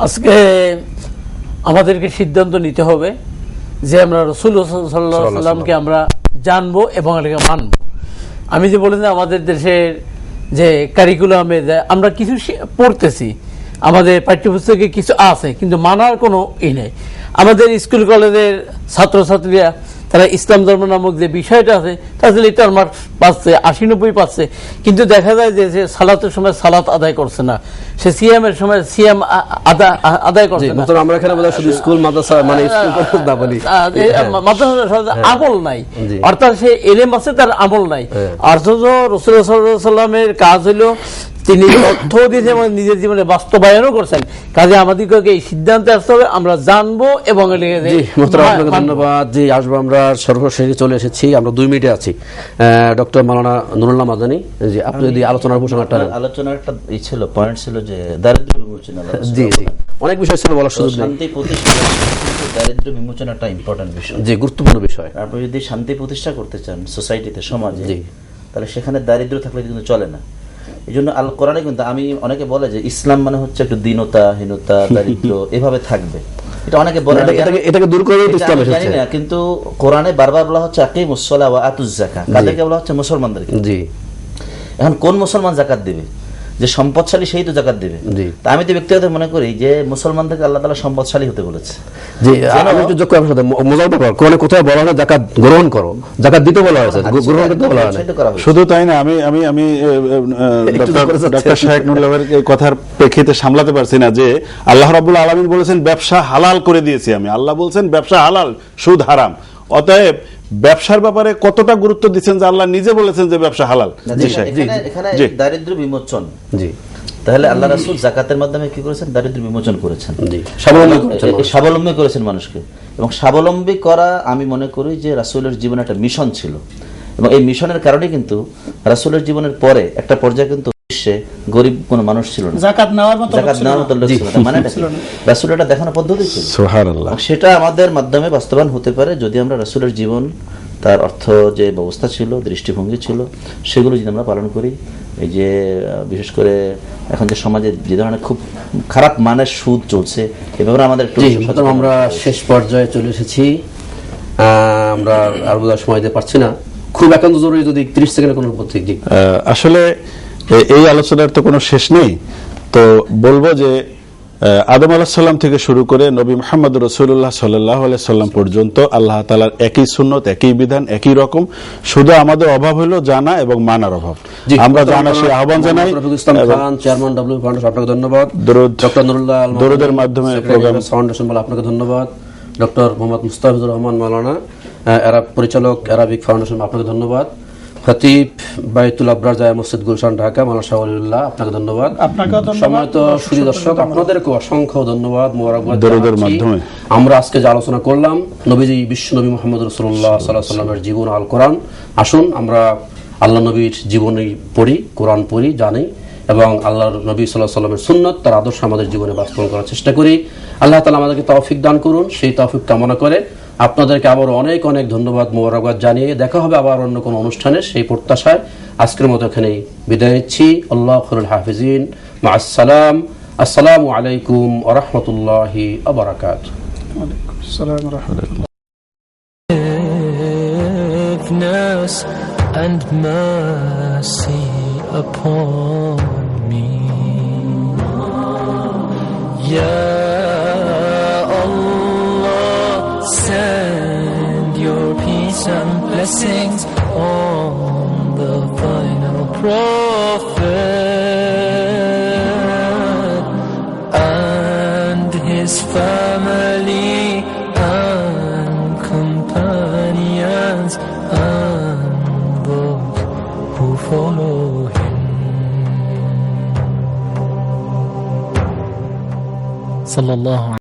[SPEAKER 5] আজকে আমাদেরকে সিদ্ধান্ত নিতে হবে যে আমরা রাসূলুল্লাহ সাল্লাল্লাহু আলাইহি সাল্লামকে আমরা জানবো এবং এটাকে মানবো। আমি যে বলেছি আমাদের দেশের যে কারিকুলামে আমরা কিছু পড়তেছি, আমাদের পাঠ্যপুস্তকে কিছু আছে, কিন্তু মানার কোনো নেই। আমাদের স্কুল কলেজের ছাত্রছাত্রীরা তারা ইসলাম ধর্ম নামক যে বিষয়টা আছে তাতে লিটার মার্কস পাচ্ছে, 80-90 পাচ্ছে, কিন্তু দেখা যায় যে সালাতের সময় সালাত আদায় করছে না, সে সিএম এর সময় সিএম আদায় করছে না।
[SPEAKER 2] আমরা এখানে বলা শুধু স্কুল মাদ্রাসা, মানে স্কুল কলেজ না বলি,
[SPEAKER 5] মাদ্রাসা আমল নাই, অর্থাৎ সে এলেম আছে তার আমল নাই। অর্থাৎ রাসূলুল্লাহ সাল্লাল্লাহু আলাইহি ওয়াসাল্লামের কাজ হলো তিনি তথ্য দিয়েছেন এবং নিজের জীবনে বাস্তবায়নও করছেন। কাজে আমাদেরকে এই সিদ্ধান্তে আসতে হবে আমরা জানবো এবং
[SPEAKER 2] ধন্যবাদ। জি আসবো আমরা সর্বশেষে চলে এসেছি, আমরা 2 মিনিটে আছি। ডক্টর মাওলানা নুরুল্লাহ মাদানী, জি আপনি যদি আলোচনার প্রসঙ্গটা,
[SPEAKER 3] আলোচনার একটা ছিল, পয়েন্ট ছিল যে দারিদ্র্য বিমোচন।
[SPEAKER 2] জি জি অনেক বিষয় ছিল বলার সুযোগ নেই।
[SPEAKER 3] শান্তি প্রতিষ্ঠা, দারিদ্র্য বিমোচন একটা ইম্পর্টেন্ট বিষয়,
[SPEAKER 2] জি গুরুত্বপূর্ণ বিষয়।
[SPEAKER 3] আপনি যদি শান্তি প্রতিষ্ঠা করতে চান সোসাইটিতে, সমাজে, তাহলে সেখানে দারিদ্র্য থাকলে কিন্তু চলে না। এই জন্য আল কোরআনে কিন্তু আমি অনেকে বলে যে ইসলাম মানে হচ্ছে একটু দীনতা, হীনতা, দারিদ্র্য এভাবে থাকবে, এটা অনেকে বলে,
[SPEAKER 2] এটাকে দূর করে ইসলাম এসেছে,
[SPEAKER 3] জানি না, কিন্তু কোরআনে বারবার বলা হচ্ছে আকিমুস সালাহ ওয়া আতুজ যাকাত, কাদেরকে বলা হচ্ছে? মুসলমানদেরকে।
[SPEAKER 2] জি, এখন
[SPEAKER 3] কোন মুসলমান যাকাত দিবে? যে সম্পদশালী সেই তো যাকাত দিবে। তা আমি তো ব্যক্তিগত মনে করি যে মুসলমানদেরকে আল্লাহ তাআলা সম্পদশালী হতে বলেছে।
[SPEAKER 2] জি, আমি একটু যোগ করার সাথে মোজাওয়াদা করব, কোন কোথায় বলা হয় যাকাত গ্রহণ করো, যাকাত দিতে বলা হয়েছে, গ্রহণ করতে বলা হয় না।
[SPEAKER 4] শুধু তাই না, আমি ডক্টর শাহেক নুরুল্লাহের এই কথার প্রেক্ষিতে সামলাতে পারছি না যে আল্লাহ রাব্বুল আলামিন বলেছেন ব্যবসা হালাল করে দিয়েছি আমি, আল্লাহ বলছেন ব্যবসা হালাল, সুদ হারাম। অতএব ব্যবসার ব্যাপারে কতটা গুরুত্ব দিচ্ছেন যে আল্লাহ নিজে বলেছেন যে ব্যবসা হালাল।
[SPEAKER 3] এখানে দারিদ্র্য বিমোচন, জি, তাহলে আল্লাহ রাসূল যাকাতের মাধ্যমে কি করেছেন? দারিদ্র্য বিমোচন করেছেন, স্বাবলম্বী করেছেন মানুষকে। এবং স্বাবলম্বী করা আমি মনে করি যে রাসূলের জীবনে একটা মিশন ছিল, এবং এই মিশনের কারণে কিন্তু রাসূলের জীবনের পরে একটা পর্যায়ে কিন্তু বিশ্বে গরিব কোনো মানুষ ছিল না,
[SPEAKER 6] যাকাত নেওয়ার মতো
[SPEAKER 3] লোক ছিল না। মানে রাসূলের একটা দেখানো পদ্ধতি ছিল, সুবহানাল্লাহ। সেটা আমাদের মাধ্যমে বাস্তবায়ন হতে পারে যদি আমরা রাসূলের জীবন, তার অর্থ যে ব্যবস্থা ছিল, দৃষ্টিভঙ্গি ছিল, সেগুলো যদি আমরা পালন করি। এই যে বিশেষ করে এখন যে সমাজে যে ধরনের খুব খারাপ মানের সুদ চলছে, এ ব্যাপারে আমাদের একটু,
[SPEAKER 2] আমরা শেষ পর্যায়ে চলে এসেছি, আমরা আর বোধহয় সময় দিতে পারছি না, খুব একান্ত জরুরি যদি 30 সেকেন্ডের কোনো প্রতীক।
[SPEAKER 4] আসলে এই আলোচনার তো কোনো শেষ নেই, তো বলবো যে আদম আলাইহিস সালাম থেকে শুরু করে নবী মুহাম্মদ রাসূলুল্লাহ সাল্লাল্লাহু আলাইহি সাল্লাম পর্যন্ত আল্লাহ তাআলার একই সুন্নত, একই বিধান, একই রকম, শুধু আমাদের অভাব হলো জানা এবং মানার অভাব। আমরা জানা সেই আহ্বান জানাই।
[SPEAKER 2] খান চেয়ারম্যান ডব্লিউ ফাউন্ডেশন আপনাকে ধন্যবাদ।
[SPEAKER 4] ডক্টর নুরুল্লাহ আল দরুদের মাধ্যমে প্রোগ্রাম
[SPEAKER 2] ফাউন্ডেশন বলে আপনাকে ধন্যবাদ। ডক্টর মোহাম্মদ মুস্তাফিজুর রহমান মাওলানা আরব পরিচালক আরাবিক ফাউন্ডেশন আপনাকে ধন্যবাদ। খতিব বাইতুল আবরার জামে মসজিদ গুলশান ঢাকা মাওলানা শাহ ওয়ালিউল্লাহ আপনাকে ধন্যবাদ। সম্মানিত সুধী দর্শক আপনাদেরকে অসংখ্য ধন্যবাদ, মোবারকবাদ দরুদের মাধ্যমে আমরা আজকে যে আলোচনা করলাম নবীজি বিশ্ব নবী মুহাম্মদ রাসূলুল্লাহ সাল্লাল্লাহু আলাইহি ওয়াসাল্লামের জীবন আল কোরআন। আসুন আমরা আল্লাহ নবীর জীবনী পড়ি, কোরআন পড়ি, জানি এবং আল্লাহর নবী সাল্লাল্লাহু আলাইহি ওয়াসাল্লামের সুন্নাত তার আদর্শ আমাদের জীবনে বাস্তবায়ন করার চেষ্টা করি। আল্লাহ তাআলা আমাদেরকে তৌফিক দান করুন। সেই তৌফিক কামনা করে আপনাদেরকে আবার অনেক অনেক ধন্যবাদ, মোবারকবাদ জানিয়ে দেখা হবে আবার অন্য কোনো অনুষ্ঠানে, সেই প্রত্যাশায় আজকের মতো এখানেই বিদায় নিচ্ছি। আল্লাহু খায়রুল হাফিজিন, মা'আস সালাম। আসসালামু আলাইকুম ওয়া রাহমাতুল্লাহি ওয়া বারাকাতুহু। ওয়া আলাইকুম আসসালাম ওয়া রাহমাতুল্লাহ।
[SPEAKER 1] Forgiveness and mercy upon me, Ya Allah, send your peace and blessings on the final prophet and his family and companions and those who follow him. Sallallahu